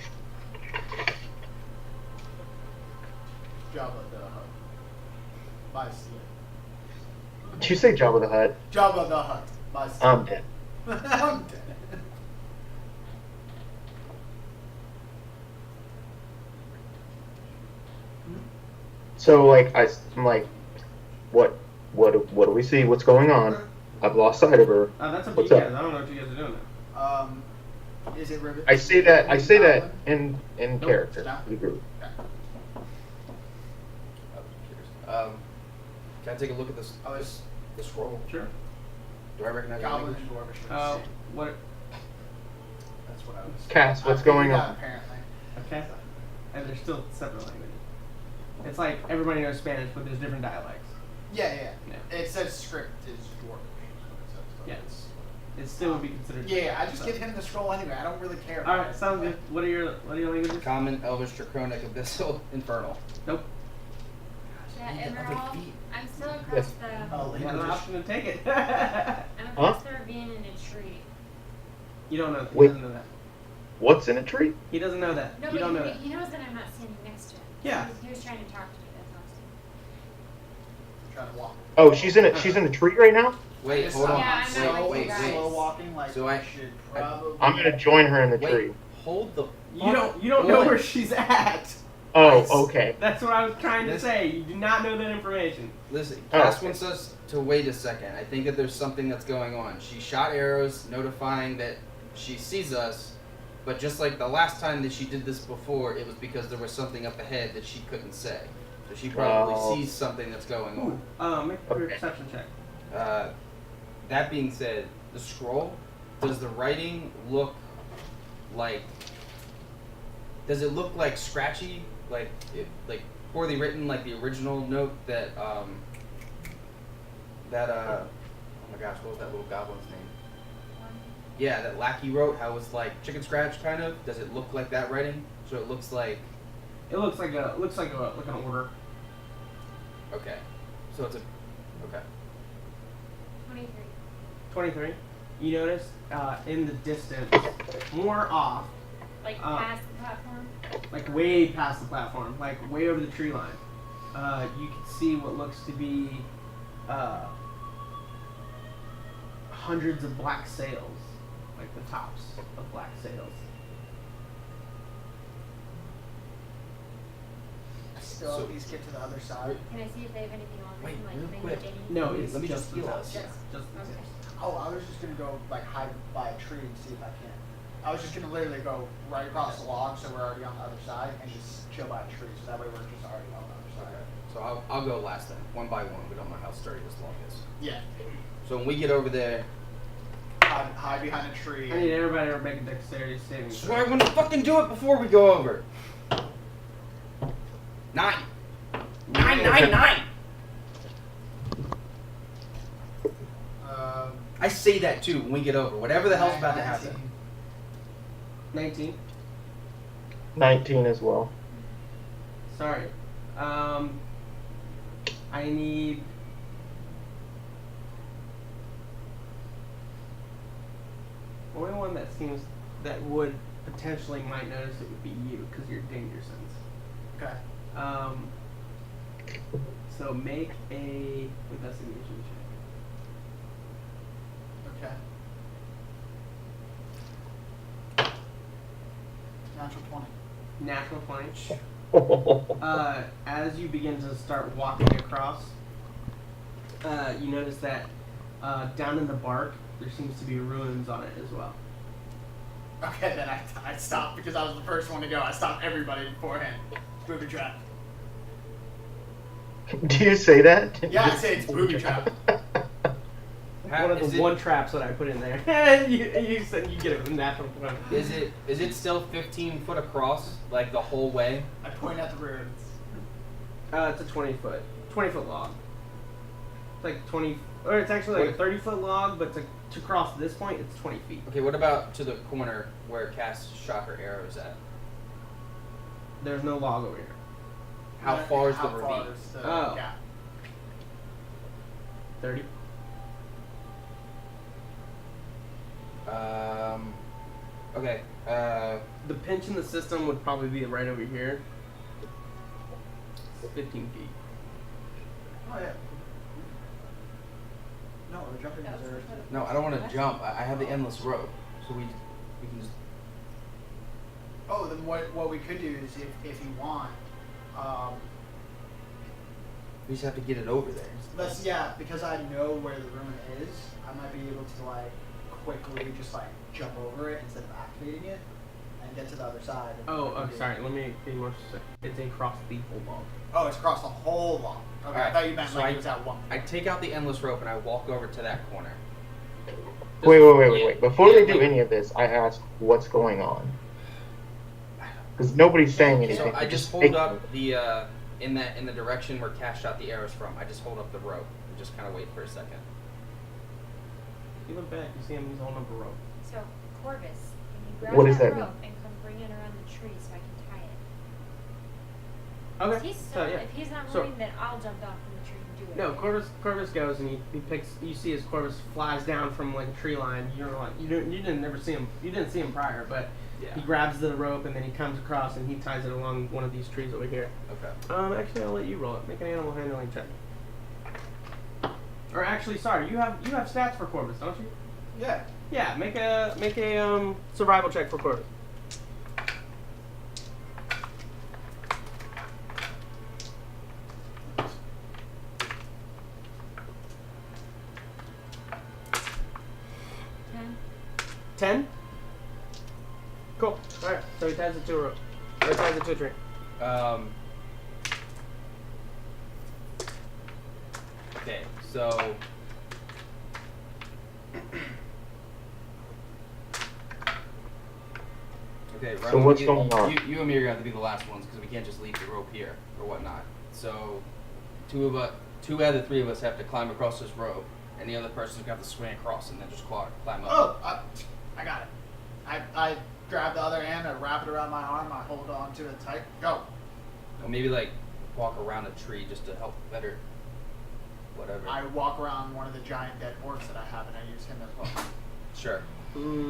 Jabba the Hutt. By Slip. Did you say Jabba the Hutt? Jabba the Hutt. By Slip. I'm dead. I'm dead. So like I'm like, what do we see? What's going on? I've lost sight of her. That's up to you What's up? guys. I don't know what you guys are doing now. Is it rivet? I say that in Nope. character No. to the group. Okay. Can I take a look at this? The scroll. Sure. Do I recognize Goblin anything? and Dwarvish are the same. What? That's what I was. Cass, what's I figured going that, on? Apparently. Okay. And they're still separate languages. It's like everybody knows Spanish, but there's different dialects. Yeah. Yeah. It says script is Dwarvish. is what it says, so Yeah. it's- It still would be considered. Yeah, I just so. give him the scroll anyway. I don't really care. All right, sounds good. What are your languages? Common, Elvish, Draconic, Abyssal, Infernal. Nope. Yeah, Need the other Emerald. feet. I'm still across Yes. the. Oh, You have an option to take it. I'm across the ravine in a tree. You don't know. He Wait. doesn't know that. What's in a tree? He doesn't know that. No, you but don't know that. he knows that I'm not standing next to him. Yeah. He was trying to talk to me. That's all I'm saying. Trying to walk. Oh, she's in a tree right now. Wait, Just hold on. Yeah, I'm not like wait, you wait, guys. Slow walking like So I I- should probably. I'm gonna join her in the wait. tree. Hold the. You don't know Hold where it. she's at. Oh, okay. That's what I was trying to This- say. You do not know that information. Listen, Oh. Cass wants us to wait a second. I think that there's something that's going on. She shot arrows, notifying that she sees us, but just like the last time that she did this before, it was because there was something up ahead that she couldn't say. So she probably Oh. sees something that's going Ooh, on. make a Okay. perception check. That being said, the scroll, does the writing look like? Does it look like scratchy, like poorly written, like the original note that oh my gosh, what was that little goblin's name? Yeah, that Lackey wrote. How it was like chicken scratch kind of. Does it look like that writing? So it looks like. It looks like an order. Okay, so it's a. Okay. 23. 23. You notice in the distance, more off, Like Uh, past the platform. like way past the platform, like way over the tree line, you can see what looks to be hundreds of black sails, like the tops of black sails. Still So- at least get to the other side. Can I see if they have anything on Wait, them? Like real if they quick. need any? No, Let it's me just just the heal tops. us. Just- Just the Okay. tips. Oh, I was just gonna go like hide by a tree and see if I can. I was just gonna literally go right across the log, so we're already on the other side, and just chill by a tree, so that way we're just already on the other side. Okay. So I'll go last then, one by one. We don't know how sturdy this log is. Yeah. So when we get over there, Hide behind a tree. I need everybody to make a dexterity saving so throw. I want to fucking do it before we go over. 9. 9. I say that too when we get over. Whatever the hell's about to happen. 19. 19 as well. Sorry. I need. Only one that seems that would potentially might notice it would be you because you're danger sense. Okay. So make a investigation check. Okay. Natural 20. Natural 20. As you begin to start walking across, you notice that down in the bark there seems to be ruins on it as well. Okay, then I stopped because I was the first one to go. I stopped everybody beforehand. Booby trap. Do you say that? Yeah, I say it's booby trap. One of Is the it- one traps that I put in there. you said you get a natural 20. Is it still 15 foot across, like the whole way? I point at the ruins. It's a 20 foot log. It's like 20, or it's actually like a 30-foot log, but to cross this point, it's 20 feet. Okay, what about to the corner where Cass shot her arrows at? There's no log over here. How far is the How far ravine? is the Oh. gap? 30. Okay. The pinch in the system would probably be right over here. 15 feet. Oh yeah. No, the jumping That was reserve. No, I don't want to jump. I have the endless rope, so we can just. Oh, then what we could do is if you want, We just have to get it over there. because I know where the ruin is, I might be able to like quickly just like jump over it instead of activating it and get to the other side. Sorry. Let me be more specific. It's across the whole log. Oh, it's across the whole log. Okay, I Alright, thought you meant so like I- it was at one. I take out the endless rope and I walk over to that corner. Wait. Before Yeah, they do like- any of this, I ask what's going on. Because nobody's saying anything. So I They're just hold taking up it. the in the direction where Cass shot the arrows from. I just hold up the rope and just kind of wait for a second. You look back, you see him, he's holding up a rope. So, Corvus, can you grab What does that that rope mean? and come bring it around the tree so I can tie it? Okay. If he's, So, yeah. if he's not So- moving, then I'll jump down from the tree and do it. No, Corvus goes and he picks. You see as Corvus flies down from like a tree line. You're like you didn't never see him. You didn't see him prior, but Yeah. he grabs the rope and then he comes across and he ties it along one of these trees over here. Okay. Actually, I'll let you roll it. Make an animal handling check. Or actually, sorry, you have stats for Corvus, don't you? Yeah. Yeah, make a survival check for Corvus. 10? Cool. Alright, so he ties it to a rope. Or he ties it to a tree. Okay, so. Okay, right. So what's going on? You and me are gonna have to be the last ones because we can't just leave the rope here or whatnot. So, two out of the three of us have to climb across this rope, and the other person's gonna have to swing across and then just climb up. Oh, I got it. I grab the other end, I wrap it around my arm, I hold on to it tight. Go. Or maybe like walk around a tree just to help better. Whatever. I walk around one of the giant dead orcs that I have, and I use him as well. Sure.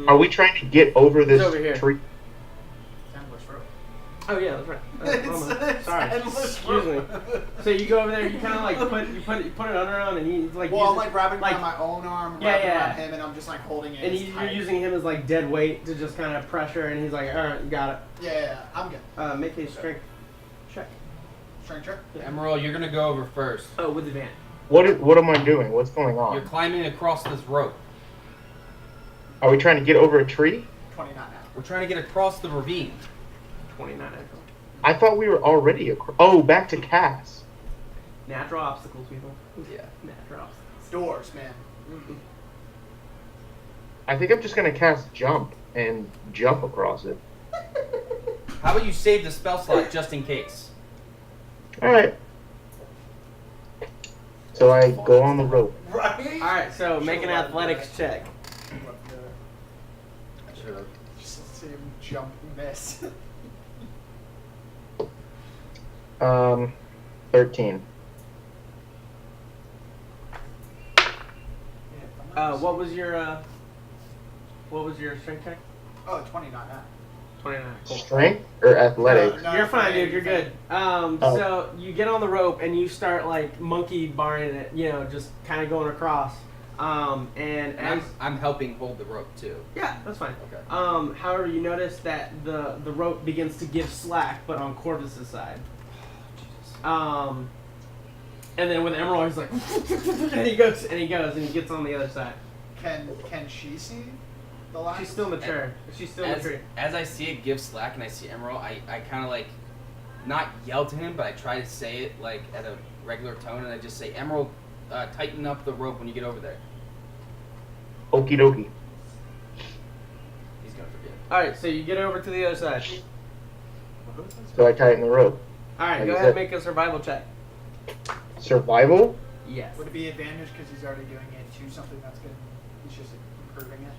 Are we trying to get over this over here. tree? Endless rope. Oh yeah, that's right. It's Sorry. endless Excuse me. rope. So you go over there, you kind of like put it under him, and he's like. Well, I'm using- like wrapping like, around my own arm, Yeah, wrapping yeah. around him, and I'm just like holding it. and as you're tight. using him as like dead weight to just kind of pressure, and he's like, all right, you got it. Yeah, I'm good. Make a strength check. Strength check. Emerald, you're gonna go over first. Oh, with advantage. What am I doing? What's going You're on? climbing across this rope. Are we trying to get over a tree? 29 now. We're trying to get across the ravine. 29 natural. I thought we were already across. Oh, back to Cass. Natural obstacles, people. Yeah. Natural obstacles. Doors, man. I think I'm just gonna cast jump and jump across it. How about you save the spell slot just in case? All right. So I go on the rope. Right? All right, so make an Should've athletics check. I should have. Just see him jump and miss. 13. What was your strength check? Oh, 29 now. 29. Cool. Strength or athletics? No, You're fine, dude. You're good. Oh. So you get on the rope and you start like monkey barring it, just kind of going across. And as I'm helping hold the rope too. yeah, that's fine. Okay. However, you notice that the rope begins to give slack, but on Corvus's side. And then with Emerald, he's like, and he goes and he gets on the other side. Can she see the last? She's still in the tree. She's still in the tree. As I see it give slack and I see Emerald, I kind of like, not yell to him, but I try to say it like at a regular tone, and I just say, Emerald, tighten up the rope when you get over there. Okie dokie. He's gonna forget. All right, so you get over to the other side. So I tighten the rope. All right, Like go you ahead and said. make a survival check. Survival? Yes. Would it be advantage because he's already doing it to something that's good? He's just improving it.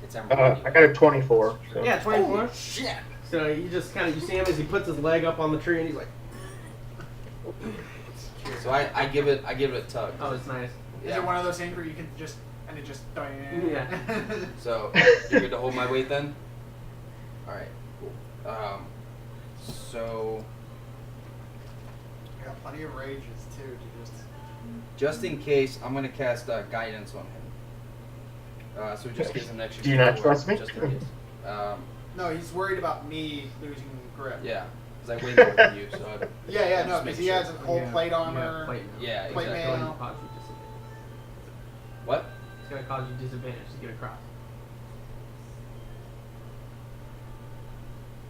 It's Emerald. I got a 24. So. Yeah, 24. Oh, shit. So you just kind of, you see him as he puts his leg up on the tree and he's like, So I give it a tug. oh, it's nice. Is Yeah. it one of those things where you can just and it just Yeah. So you're good to hold my weight then? All right, cool. So I got plenty of rages too to just in case, I'm gonna cast guidance on him. So it just gives him an extra. Do you not D4, trust me? Just in case. No, he's worried about me losing grip. Yeah, because I weigh more than you, so. Yeah, no, just because make he sure. has a whole plate armor. Plate. Yeah, Plate exactly. mail. It's gonna cause you disadvantage. What? It's gonna cause you disadvantage to get across.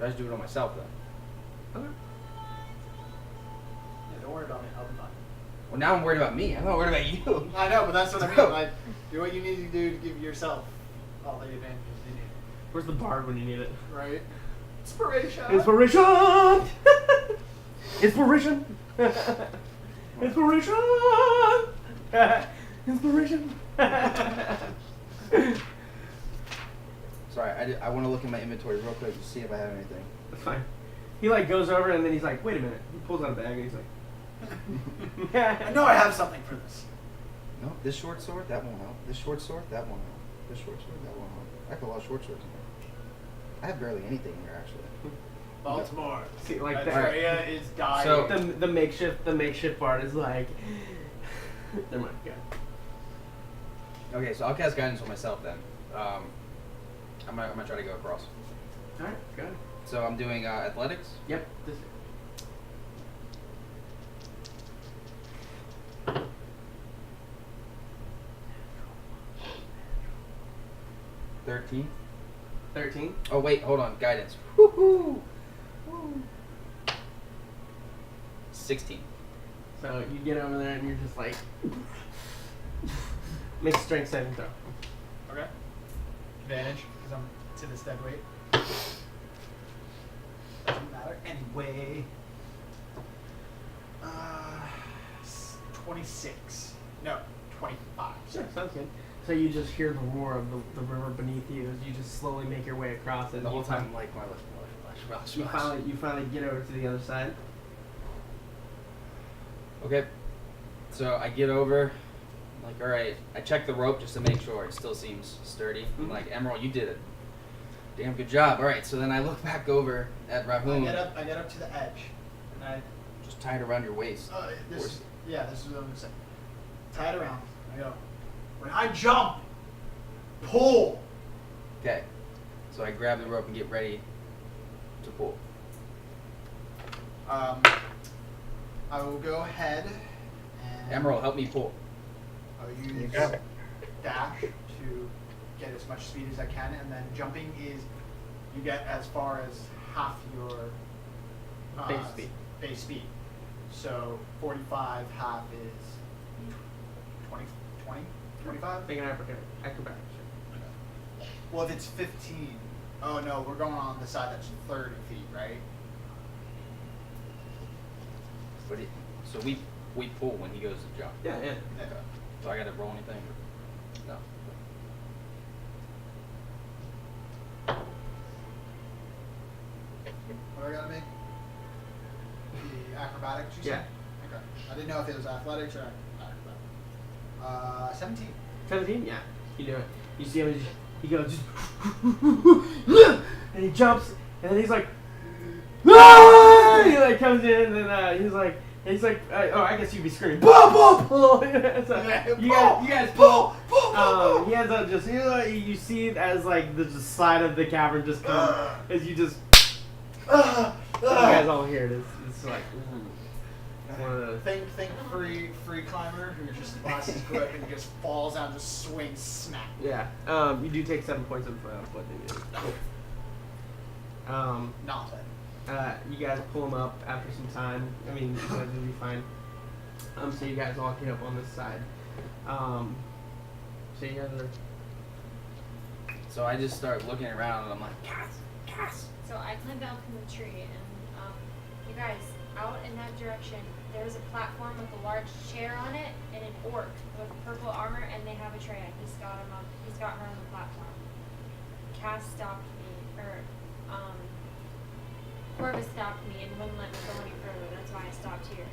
I just do it on myself then. Okay. Yeah, don't worry about me. I'll be fine. Well, now I'm worried about me. I'm not worried about you. I know, but that's what I mean. Like, do what you need to do to give yourself all the advantages you need. Where's the bard when you need it? Right? Inspiration. Inspiration! Inspiration! Inspiration! Inspiration! Sorry, I want to look in my inventory real quick to see if I have anything. That's fine. He like goes over and then he's like, wait a minute. He pulls out a bag and he's like, I know I have something for this. No, this short sword, that won't help. This short sword, that won't help. This short sword, that won't help. I have a lot of short swords in here. I have barely anything here, actually. Baltimore. See, like that. Atreya is dying. So- The makeshift bard is like, never mind. Yeah. Okay, so I'll cast guidance on myself then. I'm gonna try to go across. All right, go ahead. So I'm doing athletics. Yep. This. 13. 13. Oh wait, hold on. Guidance. Woohoo! Woo. 16. So you get over there and you're just like, make a strength saving throw. Okay. Advantage, because I'm to this dead weight. Doesn't matter anyway. 26. No, 25. Sure, sounds good. So you just hear the roar of the river beneath you as you just slowly make your way across it. And the whole You time, fin- I'm like, my you finally get over to the other side. Okay. So I get over. I'm like, all right. I check the rope just to make sure it still seems sturdy. I'm like, Emerald, you did it. Damn good job. All right. So then I look back over at Rahun. I get up to the edge, and I Just tie it around your waist. this is what I'm gonna say. Tie it around. I go. When I jump, pull. Okay. So I grab the rope and get ready to pull. I will go ahead and Emerald, help me pull. I'll You use got it. dash to get as much speed as I can, and then jumping is you get as far as half your Base speed. Base speed. So 45 half is 20, 25? Make an acrobatic. Well, if it's 15, oh no, we're going on the side that's 30 feet, right? But so we pull when he goes to jump. Yeah, yeah. Yeah. So I got to roll anything? No. What do I gotta make? The acrobatics, you Yeah. said? Okay. I didn't know if it was athletics or acrobatics. 17. 17? Yeah, you do it. You see him, he goes, and he jumps, and then he's like, ah! He like comes in, and then he's like, oh, I guess you'd be screaming, pull, pull, pull. So you guys pull. He ends up just, you see it as like the just side of the cavern just come, as you just, you guys all hear it. It's like, one of those. Think free climber who just lost his grip and just falls out, just swings, smack. Yeah, you do take 7 points of blood damage. Not it. You guys pull him up after some time. I mean, you guys will be fine. So you guys all get up on this side. So you guys are. So I just start looking around and I'm like, Cass. So I climbed down from the tree, and you guys, out in that direction, there's a platform with a large chair on it and an orc with purple armor, and they have Atreya. He's got her on the platform. Cass stopped me, or Corvus stopped me and wouldn't let me go any further. That's why I stopped here.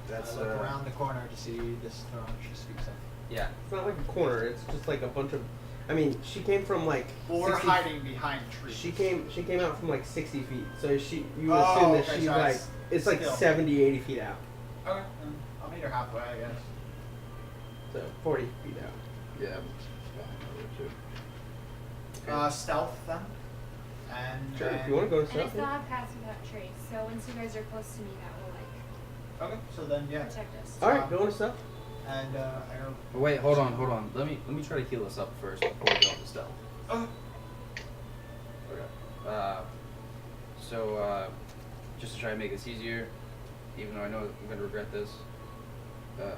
That's I look around the corner to see this throne she speaks of. Yeah. It's not like a corner. It's just like a bunch of. I mean, she came from like. Or 60 hiding behind trees. She came out from like 60 feet. So you would assume that she's so like. It's like still. 70, 80 feet out. Okay, I'll meet her halfway, I guess. So 40 feet out. Yeah. Stealth then. And Sure. then, If you want to go to And I stealth. still have pass without trace, so once you guys are close to me, that will Okay, so then yeah. protect us. All right, go into stealth. And I go. But wait, hold on. Let me try to heal us up first before we go into stealth. Okay. Okay. So just to try to make this easier, even though I know I'm gonna regret this, I'm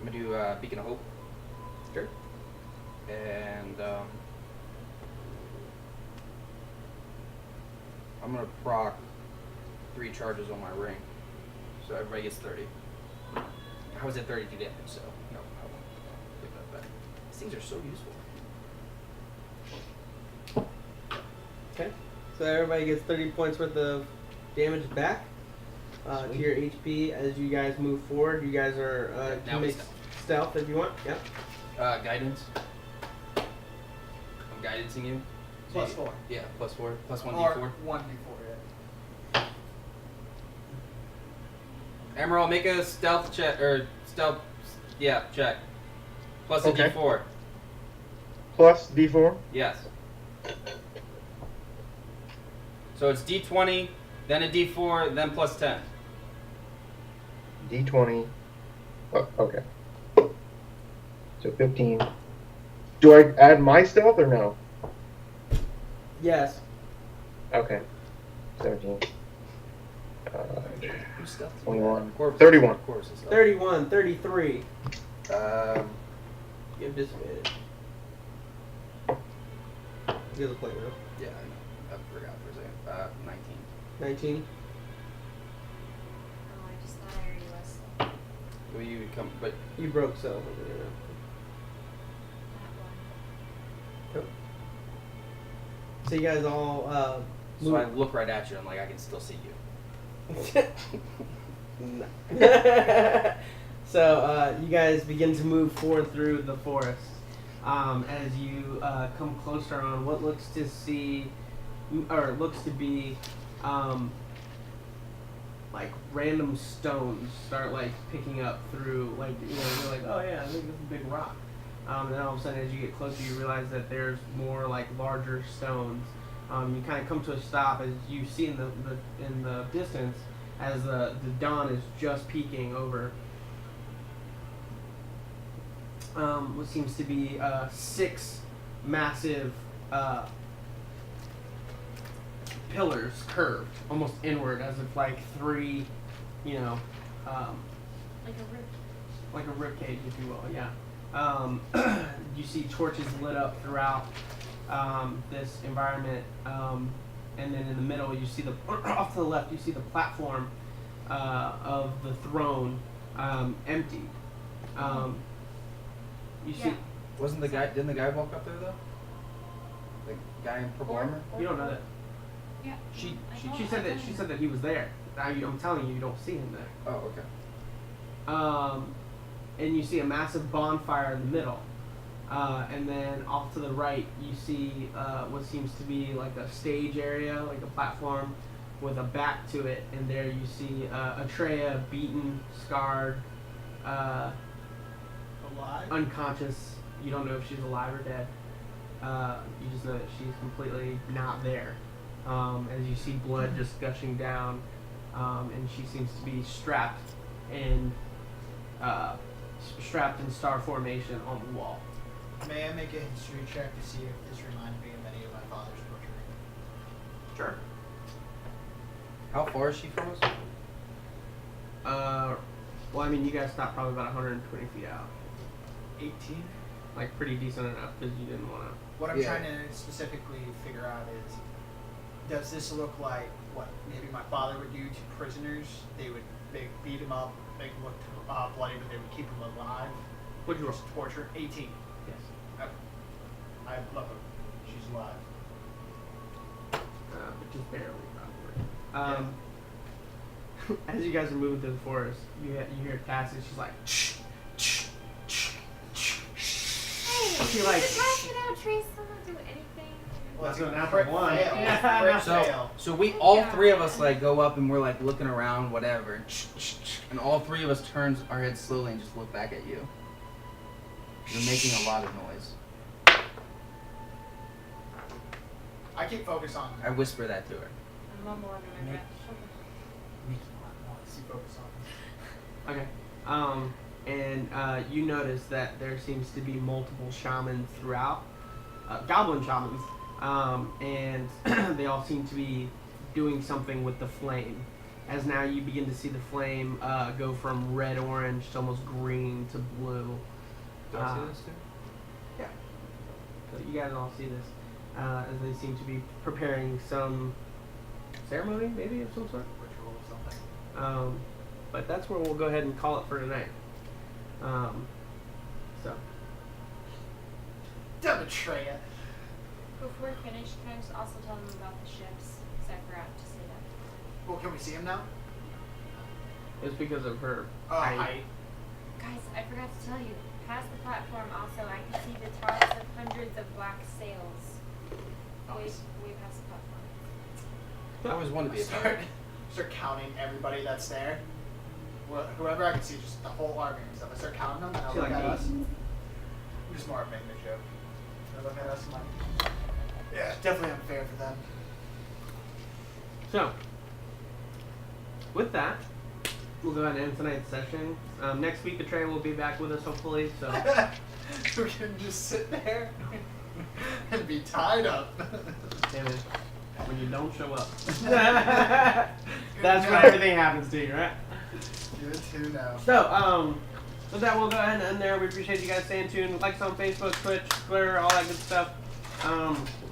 gonna do Beacon of Hope. Sure. And I'm gonna proc 3 charges on my ring, so everybody gets 30. I was at 32 damage, so no, I won't give that back. These things are so useful. Okay. So everybody gets 30 points worth of damage back to your HP as you guys move forward. You guys are Now can we make stealth if you want. Yep. Guidance. I'm guidancing you. So Plus you- 4. Yeah, plus 4. Plus 1d4. Or 1d4, yeah. Emerald, make a stealth check, or stealth, yeah, check. Plus a Okay. d4. Plus D4. Yes. So it's d20, then a d4, then plus 10. D20. Oh, okay. So 15. Do I add my stealth or no? Yes. Okay. 17. Who's stuff? 21. Corpses. 31. Corpses. 31, 33. Give disadvantage. You guys are playing now. Yeah, I know. I forgot for a second. 19. 19. Oh, I just thought I already was. Well, you would come, but You broke so. That one. So you guys all so I look right at you. I'm like, I can still see you. No. So you guys begin to move forward through the forest. As you come closer on what looks to be like random stones start like picking up through like you're like, oh yeah, I think this is a big rock. And then all of a sudden as you get closer you realize that there's more like larger stones. You kind of come to a stop as you see in the distance as the dawn is just peeking over what seems to be 6 massive pillars curved almost inward as if like 3 Like a rib. like a rib cage if you will, yeah. You see torches lit up throughout this environment, and then in the middle you see off to the left you see the platform of the throne empty. You see, Yeah. Wasn't the guy? Didn't the guy walk up there though? The guy in purple armor. you don't know that. Yeah. She She said that he was there. I'm telling you, you don't see him there. Oh, okay. And you see a massive bonfire in the middle. And then off to the right, you see what seems to be like a stage area, like a platform with a back to it. And there you see Atreya beaten, scarred, Alive? unconscious. You don't know if she's alive or dead. You just know that she's completely not there. As you see blood just gushing down, and she seems to be strapped in star formation on the wall. May I make a history check to see if this reminds me of any of my father's butchery? Sure. How far is she from us? Well, I mean, you guys stopped probably about 120 feet out. 18? Like, pretty decent enough because you didn't want to. What I'm Yeah. trying to specifically figure out is, does this look like what maybe my father would do to prisoners? They would beat them up, make them look bloody, but they would keep them alive. What'd you roll? Just torture. 18. Yes. Okay. I love her. She's alive. But just barely, probably. As you guys are moving through the forest, you hear Cassie. She's like, Hey, She like- did Passion out Trace someone do anything? Well, That's it's an a natural crit one. fail. Yeah. Crit So, fail. so we all 3 of us like go up and we're like looking around, whatever, and all 3 of us turns our heads slowly and just look back at you. You're making a lot of noise. I keep focus on. I whisper that to her. I'm mumble under my breath. Making a lot of noise. You focus on. okay. And you notice that there seems to be multiple shamans throughout, goblin shamans, and they all seem to be doing something with the flame. As now you begin to see the flame go from red-orange to almost green to blue. Do I see this too? Yeah. So you guys all see this as they seem to be preparing some ceremony, maybe of some sort. Ritual or something. But that's where we'll go ahead and call it for tonight. So. Damn it, Atreya. Before we finish, can I just also tell them about the ships? Because I forgot to say that. Well, can we see him now? It's because of her Height. height. Guys, I forgot to tell you. Past the platform, also, I can see the tops of hundreds of black sails. Nice. Way past the platform. I always wanted to be a Start counting everybody that's there. Whoever I can see, just the whole army and stuff. I start counting them, and I See, look like at eight. us. I'm just more of making a joke. I look at us and like, yeah, it's definitely unfair for them. So, with that, we'll go ahead and end tonight's session. Next week, Atreya will be back with us, hopefully. So We can just sit there and be tied up. damn it, when you don't show up, that's when everything happens to you, right? You too now. So, with that, we'll go ahead and end there. We appreciate you guys staying tuned. Like us on Facebook, Twitch, Twitter, all that good stuff.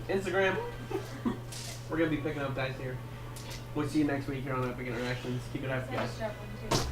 Instagram. We're gonna be picking up guys here. We'll see you next week here on Epic Interactions. Keep it up, guys. Nice job, one, too.